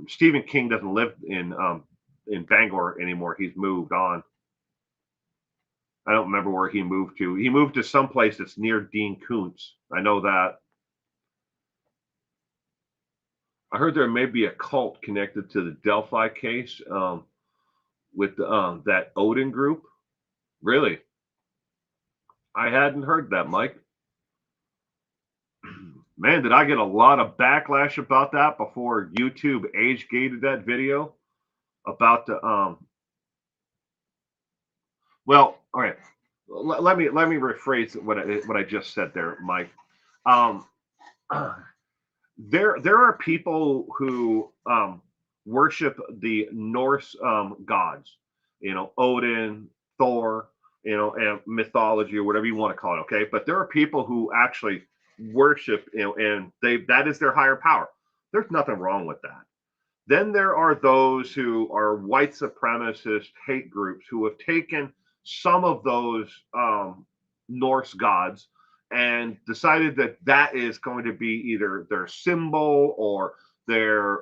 Stephen King doesn't live in Bangor anymore. He's moved on. I don't remember where he moved to. He moved to some place that's near Dean Koontz. I know that. I heard there may be a cult connected to the Delphi case with that Odin group. Really? I hadn't heard that, Mike. Man, did I get a lot of backlash about that before YouTube age gated that video about the well, all right. Let me rephrase what I just said there, Mike. Um, there are people who worship the Norse gods, Odin, Thor, and mythology or whatever you want to call it. Okay, but there are people who actually worship, and that is their higher power. There's nothing wrong with that. Then there are those who are white supremacist hate groups who have taken some of those Norse gods and decided that that is going to be either their symbol or their,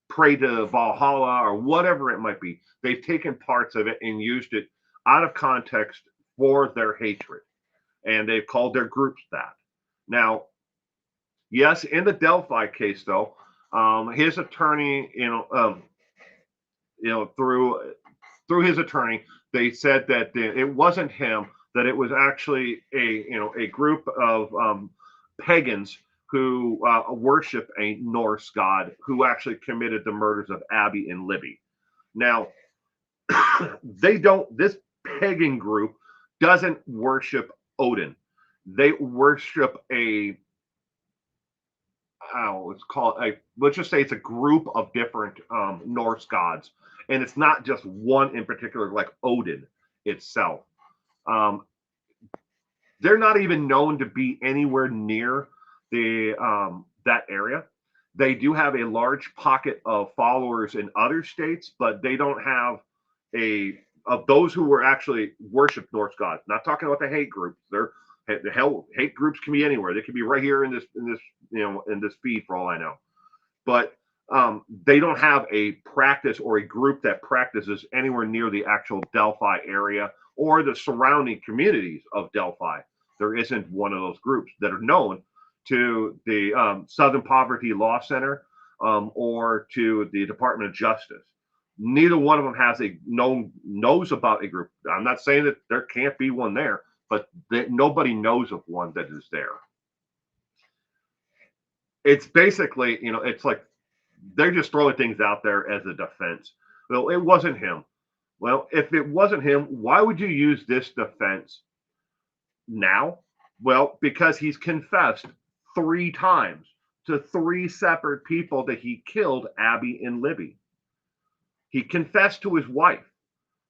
pray to Valhalla or whatever it might be. They've taken parts of it and used it out of context for their hatred. And they've called their groups that. Now, yes, in the Delphi case, though, his attorney, through his attorney, they said that it wasn't him; that it was actually a group of pagans who worship a Norse god who actually committed the murders of Abby and Libby. Now, they don't. This pagan group doesn't worship Odin. They worship a it's called let's just say it's a group of different Norse gods, and it's not just one in particular, like Odin itself. Um, they're not even known to be anywhere near the that area. They do have a large pocket of followers in other states, but they don't have a of those who were actually worship Norse gods. Not talking about the hate groups. They're the hell hate groups can be anywhere. They can be right here in this in this feed for all I know. But they don't have a practice or a group that practices anywhere near the actual Delphi area or the surrounding communities of Delphi. There isn't one of those groups that are known to the Southern Poverty Law Center or to the Department of Justice. Neither one of them has knows about a group. I'm not saying that there can't be one there, but nobody knows of one that is there. It's basically, it's like they're just throwing things out there as a defense. Well, it wasn't him. Well, if it wasn't him, why would you use this defense now? Well, because he's confessed 3 times to 3 separate people that he killed Abby and Libby. He confessed to his wife.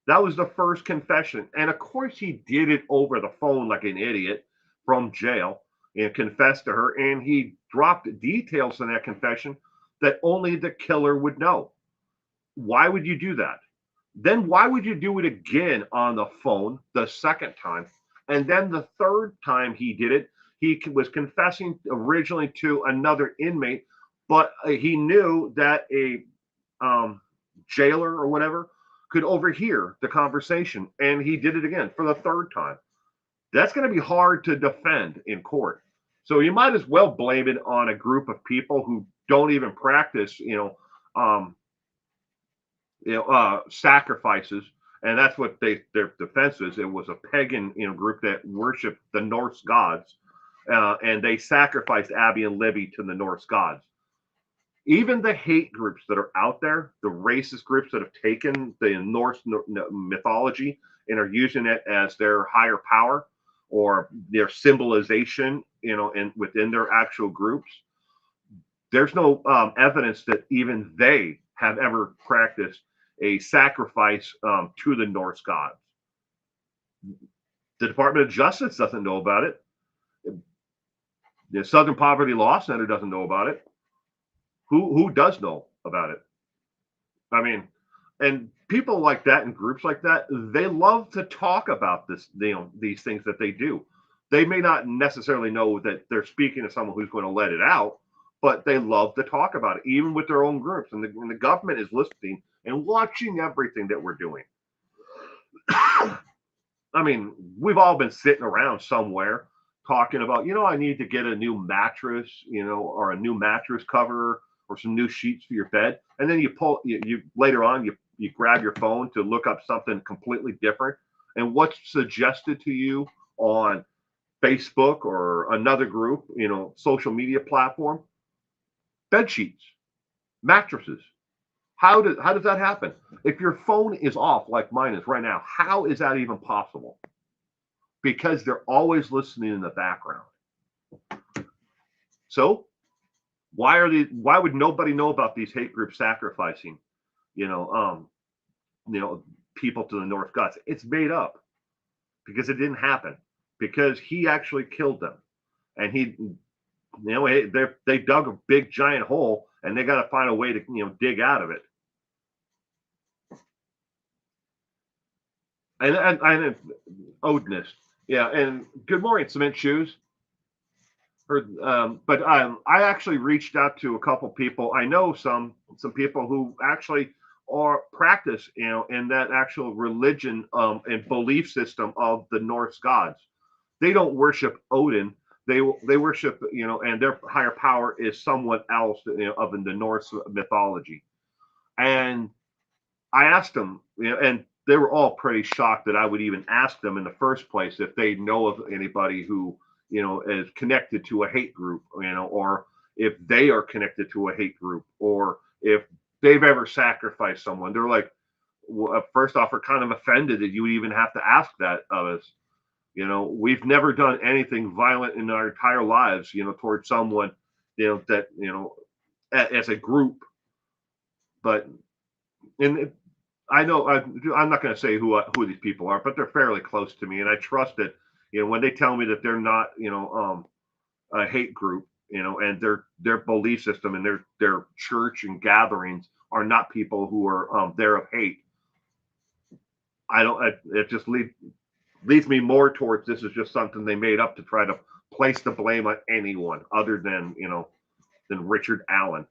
That was the first confession. And of course, he did it over the phone like an idiot from jail and confessed to her. And he dropped details in that confession that only the killer would know. Why would you do that? Then why would you do it again on the phone the second time? And then the third time he did it, he was confessing originally to another inmate, but he knew that a jailer or whatever could overhear the conversation, and he did it again for the third time. That's going to be hard to defend in court. So you might as well blame it on a group of people who don't even practice, sacrifices, and that's what their defense is. It was a pagan, group that worshipped the Norse gods, and they sacrificed Abby and Libby to the Norse gods. Even the hate groups that are out there, the racist groups that have taken the Norse mythology and are using it as their higher power or their symbolization, and within their actual groups, there's no evidence that even they have ever practiced a sacrifice to the Norse gods. The Department of Justice doesn't know about it. The Southern Poverty Law Center doesn't know about it. Who does know about it? I mean, and people like that and groups like that, they love to talk about this, these things that they do. They may not necessarily know that they're speaking to someone who's going to let it out, but they love to talk about it, even with their own groups. And the government is listening and watching everything that we're doing. I mean, we've all been sitting around somewhere talking about, I need to get a new mattress, or a new mattress cover or some new sheets for your bed. And then you later on, you grab your phone to look up something completely different. And what's suggested to you on Facebook or another group, social media platform? Bed sheets, mattresses. How does that happen? If your phone is off like mine is right now, how is that even possible? Because they're always listening in the background. So why would nobody know about these hate groups sacrificing, you know, um, people to the North gods? It's made up because it didn't happen because he actually killed them, and they dug a big giant hole and they got to find a way to dig out of it. And Odinist, yeah, and good morning, Cement Shoes. But I actually reached out to a couple people. I know some people who actually are practice, in that actual religion and belief system of the Norse gods. They don't worship Odin. They worship, and their higher power is someone else, of in the Norse mythology. And I asked them, and they were all pretty shocked that I would even ask them in the first place if they know of anybody who, is connected to a hate group, or if they are connected to a hate group, or if they've ever sacrificed someone. They're like, well, first off, we're kind of offended that you would even have to ask that of us. We've never done anything violent in our entire lives, towards someone, that, as a group. But and I know I'm not going to say who these people are, but they're fairly close to me, and I trust that when they tell me that they're not a hate group, and their belief system and their church and gatherings are not people who are there of hate. I don't. It just leads me more towards this is just something they made up to try to place the blame on anyone other than than Richard Allen.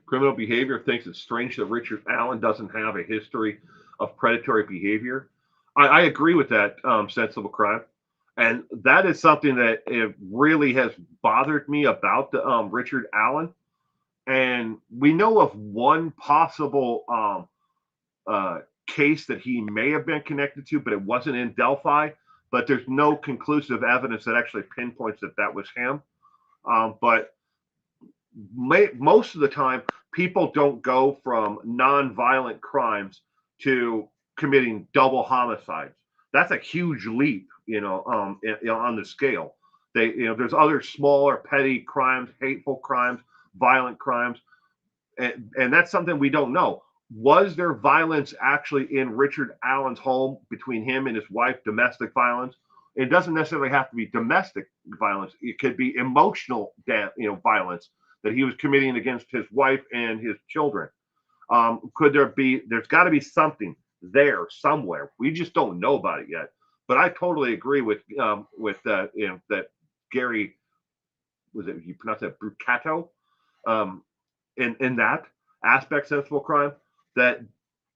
Criminal behavior thinks it's strange that Richard Allen doesn't have a history of predatory behavior. I agree with that, sensible crime. And that is something that it really has bothered me about the Richard Allen. And we know of one possible case that he may have been connected to, but it wasn't in Delphi. But there's no conclusive evidence that actually pinpoints that that was him. But most of the time, people don't go from non-violent crimes to committing double homicides. That's a huge leap, on the scale. There's other smaller, petty crimes, hateful crimes, violent crimes, and that's something we don't know. Was there violence actually in Richard Allen's home between him and his wife? Domestic violence. It doesn't necessarily have to be domestic violence. It could be emotional, violence that he was committing against his wife and his children. Could there be? There's got to be something there somewhere. We just don't know about it yet. But I totally agree with that Gary, was it you pronounce that Brucato, um, in that aspect, sensible crime. That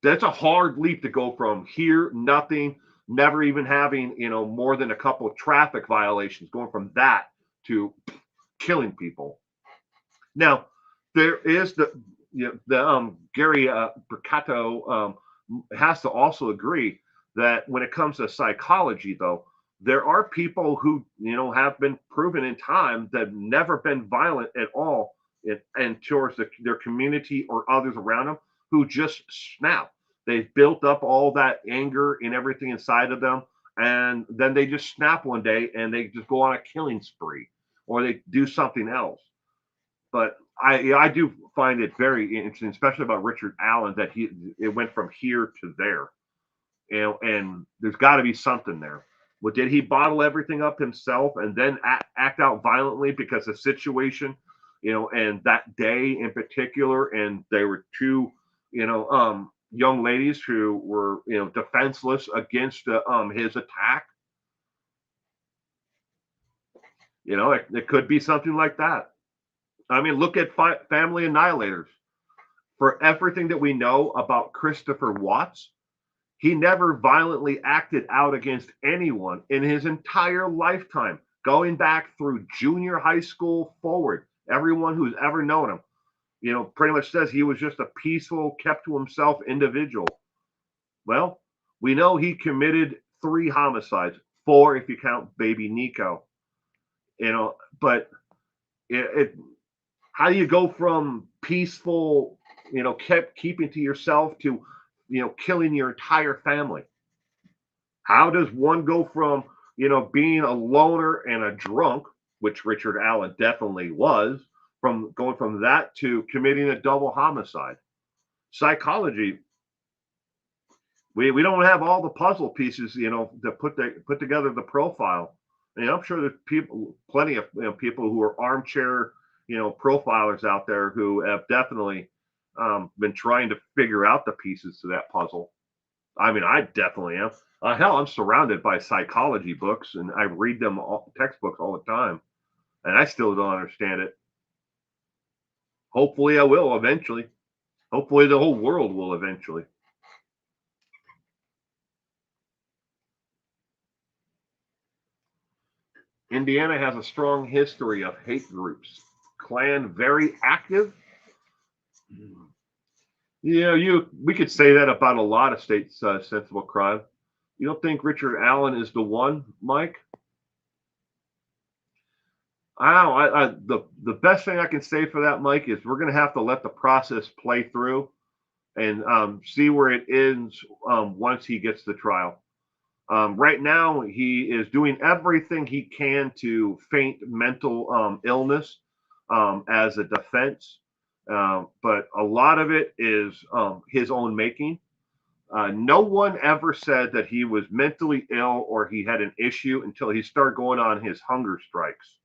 that's a hard leap to go from here, nothing, never even having more than a couple of traffic violations, going from that to killing people. Now, there is the Gary Bricato has to also agree that when it comes to psychology, though, there are people who have been proven in time that have never been violent at all, and towards their community or others around them who just snap. They've built up all that anger and everything inside of them, and then they just snap one day and they just go on a killing spree, or they do something else. But I do find it very interesting, especially about Richard Allen, that it went from here to there, and there's got to be something there. Well, did he bottle everything up himself and then act out violently because of situation, and that day in particular, and there were two, young ladies who were, defenseless against his attack. It could be something like that. I mean, look at Family Annihilators. For everything that we know about Christopher Watts, he never violently acted out against anyone in his entire lifetime, going back through junior high school forward. Everyone who's ever known him, pretty much says he was just a peaceful, kept to himself individual. Well, we know he committed 3 homicides, 4 if you count baby Nico. But how do you go from peaceful, kept keeping to yourself to, killing your entire family? How does one go from, being a loner and a drunk, which Richard Allen definitely was, from going from that to committing a double homicide? Psychology. We don't have all the puzzle pieces, to put together the profile. And I'm sure there's plenty of people who are armchair, profilers out there who have definitely been trying to figure out the pieces to that puzzle. I mean, I definitely am. Hell, I'm surrounded by psychology books, and I read them textbooks all the time, and I still don't understand it. Hopefully, I will eventually. Hopefully, the whole world will eventually. Indiana has a strong history of hate groups. Klan very active. We could say that about a lot of states' sensible crime. You don't think Richard Allen is the one, Mike? I don't know. The best thing I can say for that, Mike, is we're going to have to let the process play through and see where it ends once he gets the trial. Right now, he is doing everything he can to feint mental illness as a defense, but a lot of it is his own making. No one ever said that he was mentally ill or he had an issue until he started going on his hunger strikes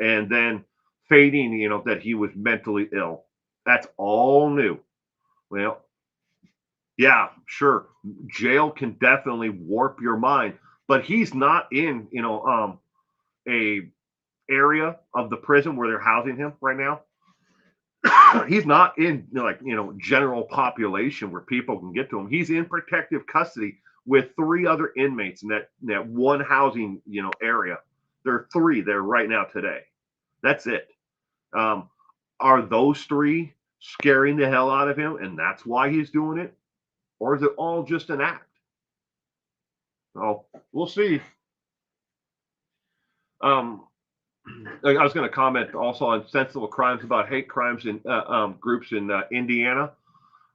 and then fading, that he was mentally ill. That's all new. Well, yeah, sure. Jail can definitely warp your mind, but he's not in, a area of the prison where they're housing him right now. He's not in general population where people can get to him. He's in protective custody with 3 other inmates in that one housing area. There are 3 there right now today. That's it. Are those 3 scaring the hell out of him, and that's why he's doing it, or is it all just an act? Oh, we'll see. I was going to comment also on sensible crimes about hate crimes in groups in Indiana.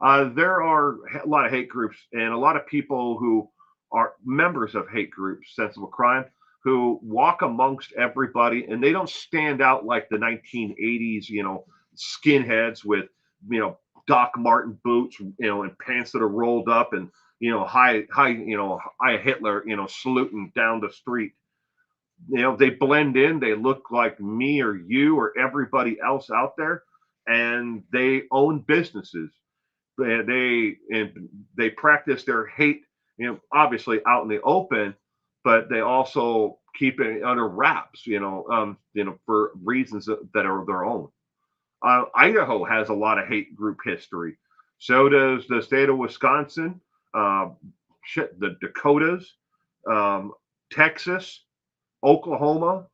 There are a lot of hate groups and a lot of people who are members of hate groups, sensible crime, who walk amongst everybody and they don't stand out like the 1980s, skinheads with, Doc Martin boots, and pants that are rolled up and, high, Hitler, saluting down the street. They blend in, they look like me or you or everybody else out there, and they own businesses. They practice their hate, obviously out in the open, but they also keep it under wraps, for reasons that are their own. Idaho has a lot of hate group history. So does the state of Wisconsin, the Dakotas, Texas, Oklahoma.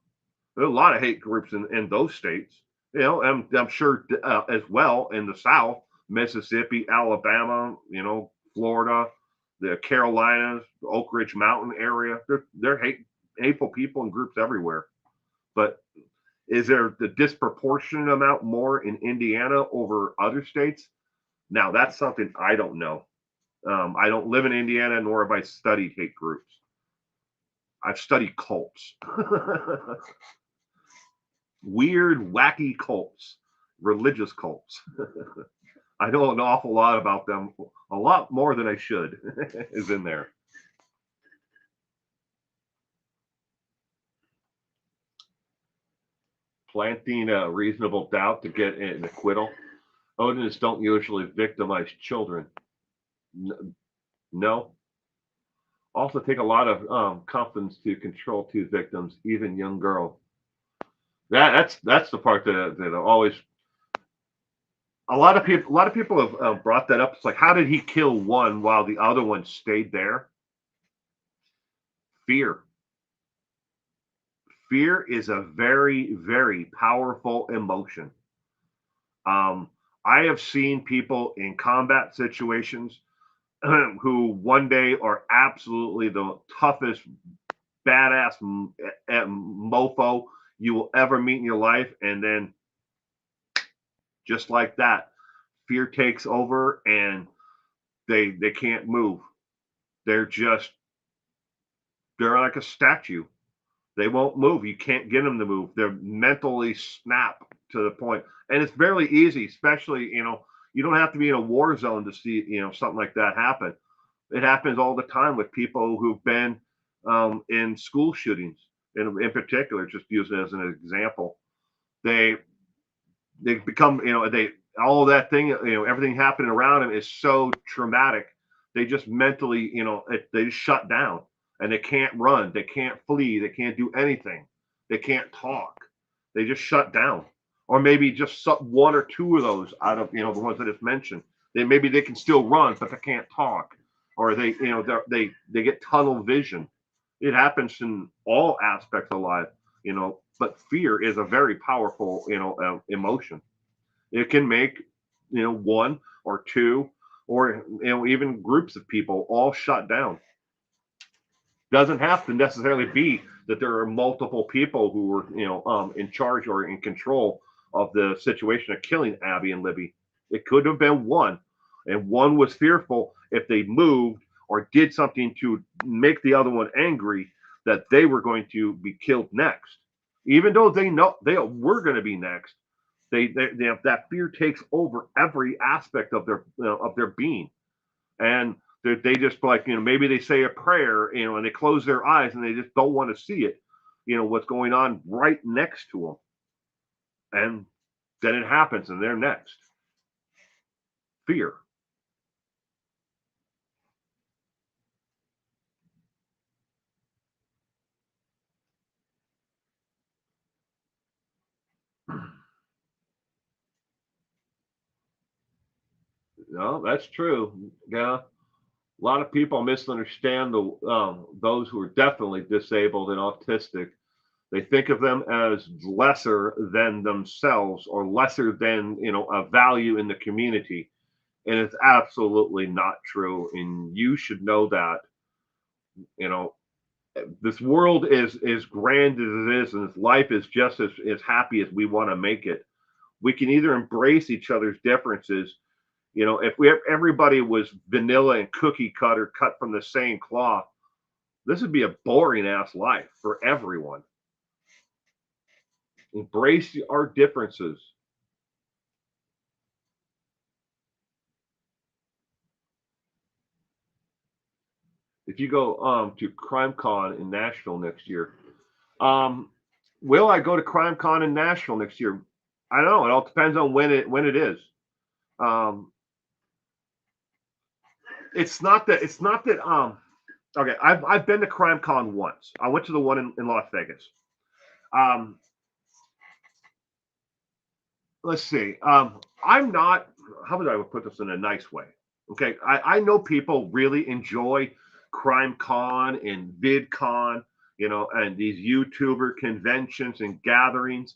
There are a lot of hate groups in those states. I'm sure as well in the South, Mississippi, Alabama, Florida, the Carolinas, the Oak Ridge Mountain area. They're hateful people and groups everywhere. But is there the disproportionate amount more in Indiana over other states? Now, that's something I don't know. I don't live in Indiana, nor have I studied hate groups. I've studied cults. Weird, wacky cults, religious cults. I know an awful lot about them, a lot more than I should is in there. Planting a reasonable doubt to get an acquittal. Odinists don't usually victimize children. No. Also take a lot of confidence to control two victims, even young girls. That's the part that always a lot of people have brought that up. It's like, how did he kill one while the other one stayed there? Fear. Fear is a very, very powerful emotion. Um, I have seen people in combat situations who one day are absolutely the toughest badass mofo you will ever meet in your life, and then just like that, fear takes over and they can't move. They're just they're like a statue. They won't move. You can't get them to move. They're mentally snap to the point, and it's very easy. Especially, you don't have to be in a war zone to see something like that happen. It happens all the time with people who've been in school shootings, in particular. Just use it as an example. They they become they all of that thing everything happening around them is so traumatic. They just mentally they just shut down, and they can't run, they can't flee, they can't do anything, they can't talk, they just shut down. Or maybe just one or two of those out of the ones that it's mentioned. Maybe they can still run but they can't talk, or they get tunnel vision. It happens in all aspects of life. But fear is a very powerful emotion. It can make one or two or even groups of people all shut down. Doesn't have to necessarily be that there are multiple people who were in charge or in control of the situation of killing Abby and Libby. It could have been one, and one was fearful if they moved or did something to make the other one angry that they were going to be killed next, even though they know they were going to be next. They have that fear takes over every aspect of their being, and they just like maybe they say a prayer and they close their eyes and they just don't want to see it, what's going on right next to them, and then it happens and they're next. Fear. No, that's true. Yeah, a lot of people misunderstand those who are definitely disabled and autistic. They think of them as lesser than themselves or lesser than a value in the community, and it's absolutely not true. And you should know that. You know, this world is as grand as it is, and this life is just as happy as we want to make it. We can either embrace each other's differences. If everybody was vanilla and cookie cutter, cut from the same cloth, this would be a boring ass life for everyone. Embrace our differences. If you go to CrimeCon in Nashville next year, um, will I go to CrimeCon in Nashville next year? I don't know. It all depends on when it is. Um, it's not that okay, I've been to CrimeCon once. I went to the one in Las Vegas. Um, let's see. I'm not. How would I put this in a nice way? Okay, I know people really enjoy CrimeCon and VidCon, and these YouTuber conventions and gatherings.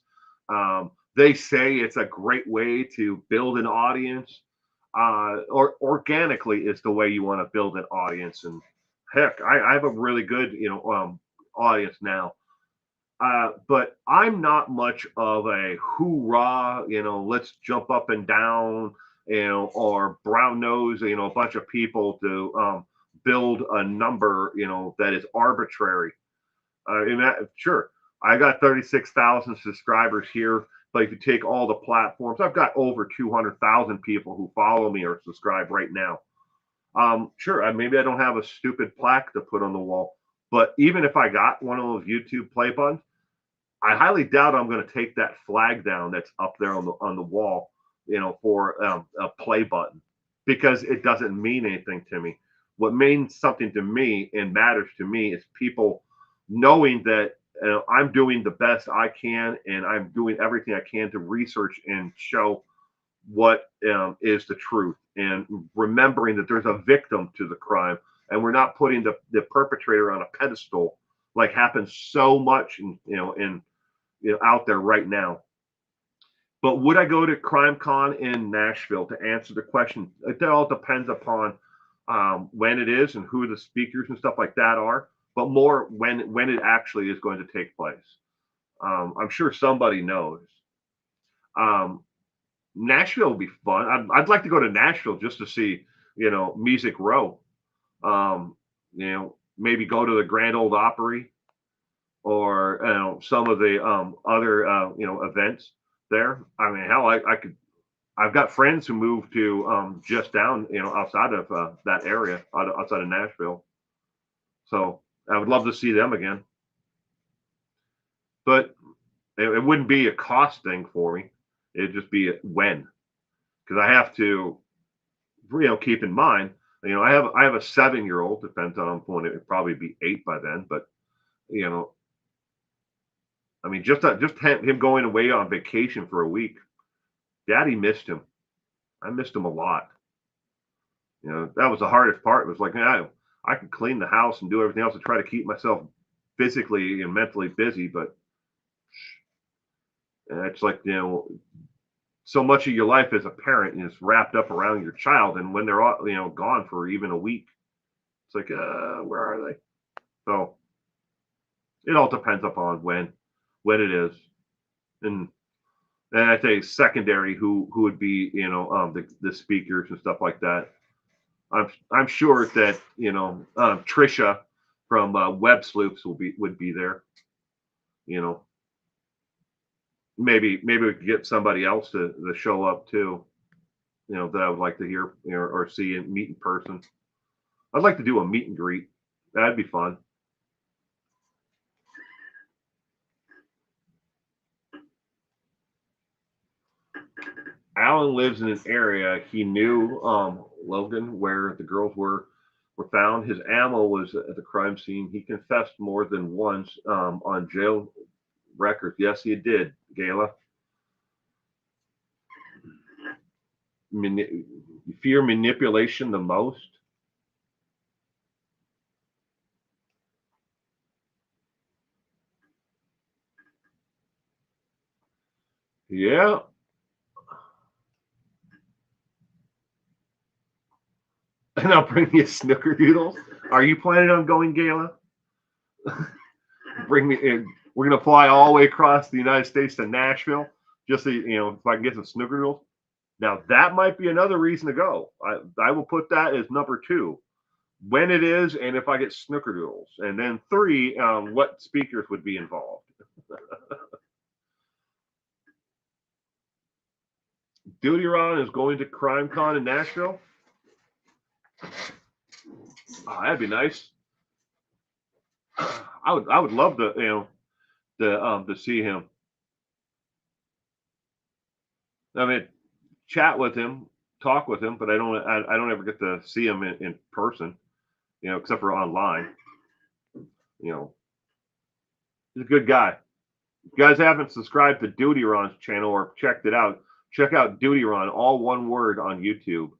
They say it's a great way to build an audience, or organically is the way you want to build an audience. And heck, I have a really good audience now. But I'm not much of a hoorah, let's jump up and down, or brown nose, a bunch of people to build a number, that is arbitrary. Sure, I got 36,000 subscribers here, but if you take all the platforms, I've got over 200,000 people who follow me or subscribe right now. Sure, maybe I don't have a stupid plaque to put on the wall, but even if I got one of those YouTube play buttons, I highly doubt I'm going to take that flag down that's up there on the wall, for a play button, because it doesn't mean anything to me. What means something to me and matters to me is people knowing that I'm doing the best I can, and I'm doing everything I can to research and show what is the truth, and remembering that there's a victim to the crime, and we're not putting the perpetrator on a pedestal like happens so much out there right now. But would I go to CrimeCon in Nashville to answer the question? It all depends upon when it is and who the speakers and stuff like that are, but more when it actually is going to take place. I'm sure somebody knows. Um, Nashville will be fun. I'd like to go to Nashville just to see, Music Row. Maybe go to the Grand Ole Opry, or some of the other events there. I mean, hell, I could. I've got friends who moved to just down, outside of that area, outside of Nashville. So I would love to see them again. But it wouldn't be a cost thing for me. It'd just be a when, because I have to, keep in mind, I have a 7-year-old. Depends on point. It'd probably be 8 by then. But you know, I mean, just him going away on vacation for a week. Daddy missed him. I missed him a lot. That was the hardest part. It was like, man, I could clean the house and do everything else to try to keep myself physically and mentally busy, but it's like, so much of your life as a parent is wrapped up around your child, and when they're all, gone for even a week, it's like, where are they? So it all depends upon when it is, and I say secondary, who would be, the speakers and stuff like that. I'm sure that Trisha from Web Sleuths would be there. You know, maybe we could get somebody else to show up too. That I would like to hear, or see and meet in person. I'd like to do a meet and greet. That'd be fun. Alan lives in an area he knew, Logan, where the girls were found. His ammo was at the crime scene. He confessed more than once on jail records. Yes, he did, Gayla. You fear manipulation the most? Yeah. And I'll bring you snickerdoodles. Are you planning on going, Gayla? Bring me in. We're gonna fly all the way across the United States to Nashville just so if I can get some snickerdoodles. Now that might be another reason to go. I will put that as number 2, when it is, and if I get snickerdoodles, and then 3, what speakers would be involved. Duty Ron is going to CrimeCon in Nashville. Oh, that'd be nice. I would love to see him. I mean, chat with him, talk with him, but I don't ever get to see him in person, except for online. He's a good guy. If you guys haven't subscribed to Duty Ron's channel or checked it out, check out Duty Ron, all one word, on YouTube.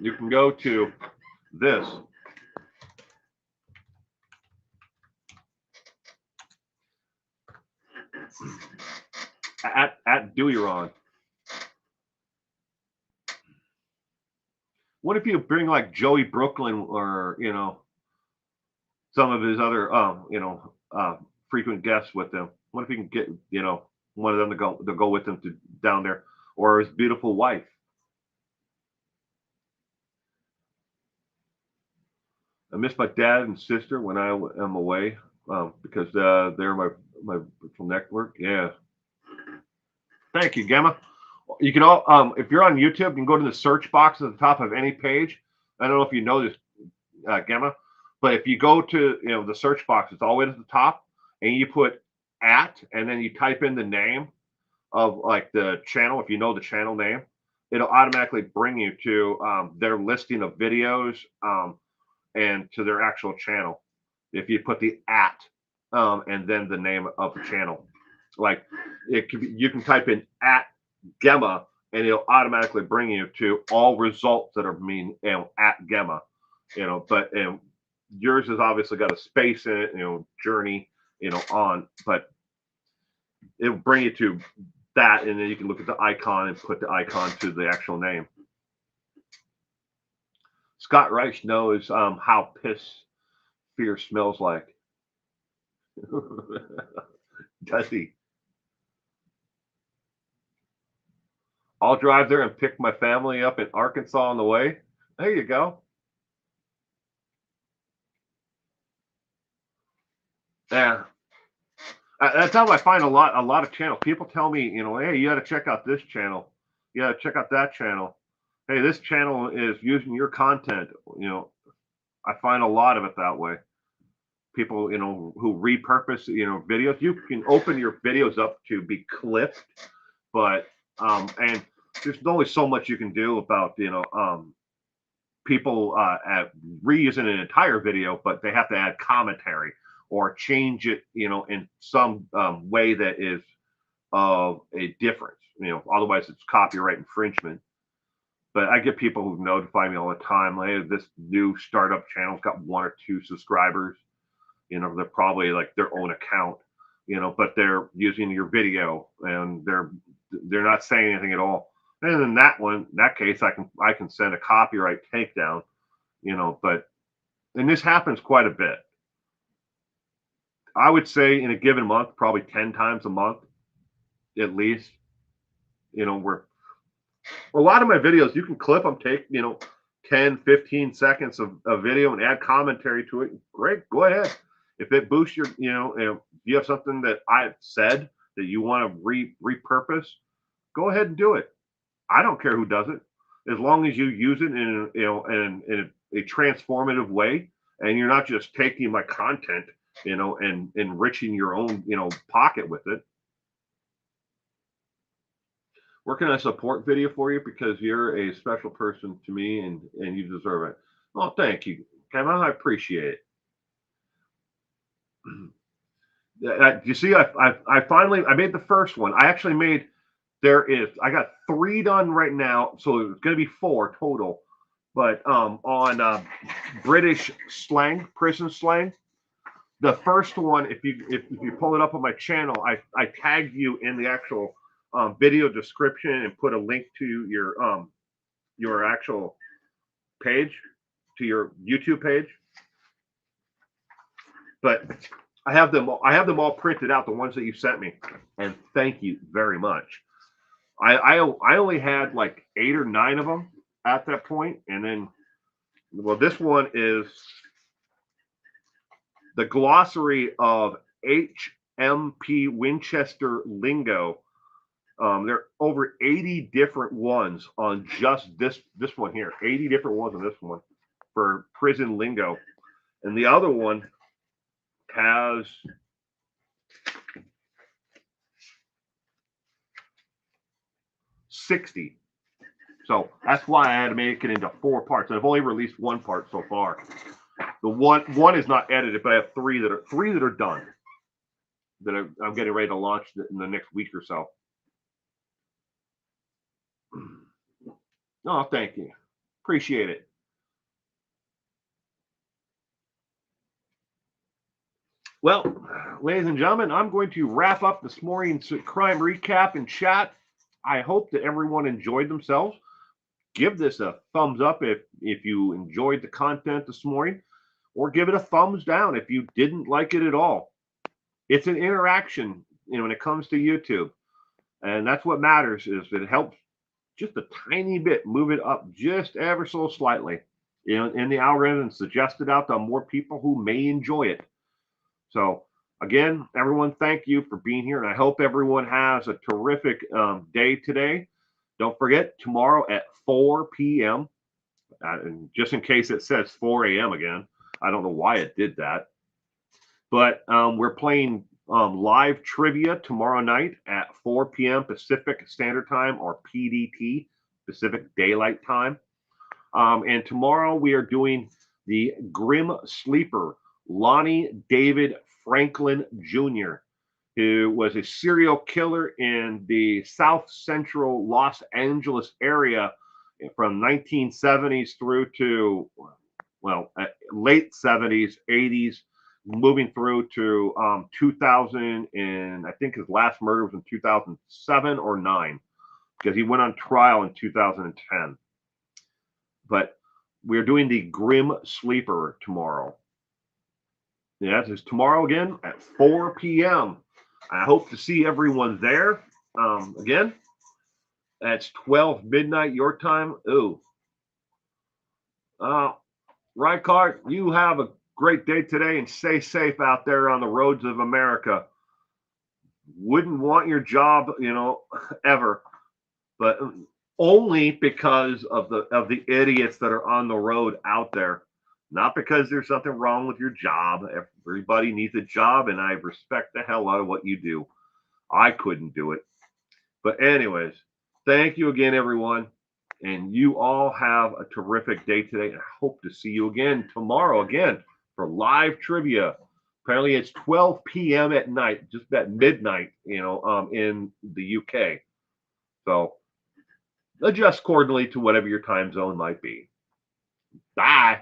You can go to this. At Duty Ron. What if you bring like Joey Brooklyn, or some of his other frequent guests with them? What if you can get one of them to go with them to down there, or his beautiful wife? I miss my dad and sister when I am away, because they're my virtual network. Yeah. Thank you, Gemma. You can all, if you're on YouTube, you can go to the search box at the top of any page. I don't know if you know this, Gemma. But if you go to the search box, it's always at the top, and you put at, and then you type in the name of like the channel. If you know the channel name, it'll automatically bring you to their listing of videos and to their actual channel. If you put the at and then the name of the channel, like you can type in at Gemma, and it'll automatically bring you to all results that are at Gemma. But yours has obviously got a space in it, journey, on, but it'll bring you to that, and then you can look at the icon and put the icon to the actual name. Scott Reich knows how piss fear smells like. Does he? I'll drive there and pick my family up in Arkansas on the way. There you go. Yeah. That's how I find a lot of channels. People tell me, hey, you got to check out this channel. You got to check out that channel. Hey, this channel is using your content. I find a lot of it that way. People, who repurpose, videos. You can open your videos up to be clipped, but and there's only so much you can do about, people reusing an entire video, but they have to add commentary or change it, in some way that is of a difference. Otherwise it's copyright infringement. But I get people who notify me all the time, like, hey, this new startup channel's got 1 or 2 subscribers. They're probably like their own account, but they're using your video and they're not saying anything at all. And in that case, I can send a copyright takedown, and this happens quite a bit. I would say in a given month, probably 10 times a month, at least, where a lot of my videos, you can clip them, take, 10, 15 seconds of video and add commentary to it. Great. Go ahead. If it boosts your, if you have something that I've said that you want to repurpose, go ahead and do it. I don't care who does it, as long as you use it in a transformative way, and you're not just taking my content, and enriching your own, pocket with it. Where can I support video for you? Because you're a special person to me, and you deserve it. Well, thank you, Kevin. I appreciate it. You see, I finally made the first one. I got 3 done right now, so it's going to be 4 total. But on British slang, prison slang, the first one, if you pull it up on my channel, I tagged you in the actual video description and put a link to your actual page, to your YouTube page. But I have them all printed out, the ones that you sent me, and thank you very much. I only had like 8 or 9 of them at that point, and then, well, this one is the glossary of HMP Winchester lingo. There are over 80 different ones on just this one here. 80 different ones on this one for prison lingo, and the other one has 60. So that's why I had to make it into 4 parts. And I've only released 1 part so far. The one is not edited, but I have 3 that are done, that I'm getting ready to launch in the next week or so. Oh, thank you. Appreciate it. Well, ladies and gentlemen, I'm going to wrap up this morning's crime recap and chat. I hope that everyone enjoyed themselves. Give this a thumbs up if you enjoyed the content this morning, or give it a thumbs down if you didn't like it at all. It's an interaction, when it comes to YouTube, and that's what matters, is that it helps just a tiny bit, move it up just ever so slightly, in the algorithm, suggested out to more people who may enjoy it. So again, everyone, thank you for being here, and I hope everyone has a terrific day today. Don't forget, tomorrow at 4 p.m., And just in case it says 4 a.m. again, I don't know why it did that. But we're playing live trivia tomorrow night at 4 p.m. Pacific Standard Time, or PDT, Pacific Daylight Time. And tomorrow we are doing the Grim Sleeper, Lonnie David Franklin Jr., who was a serial killer in the South Central Los Angeles area from 1970s through to, well, late 70s, 80s, moving through to 2000, and I think his last murder was in 2007 or 9, because he went on trial in 2010. But we're doing the Grim Sleeper tomorrow. Yeah, it's tomorrow again at 4 p.m. I hope to see everyone there. Again, that's 12 midnight your time. Ooh. Rykart, you have a great day today and stay safe out there on the roads of America. Wouldn't want your job, ever, but only because of the idiots that are on the road out there. Not because there's something wrong with your job. Everybody needs a job, and I respect the hell out of what you do. I couldn't do it. But anyways, thank you again, everyone. And you all have a terrific day today. I hope to see you again tomorrow again for live trivia. Apparently it's 12 p.m. at night, just at midnight, in the UK. So adjust accordingly to whatever your time zone might be. Bye.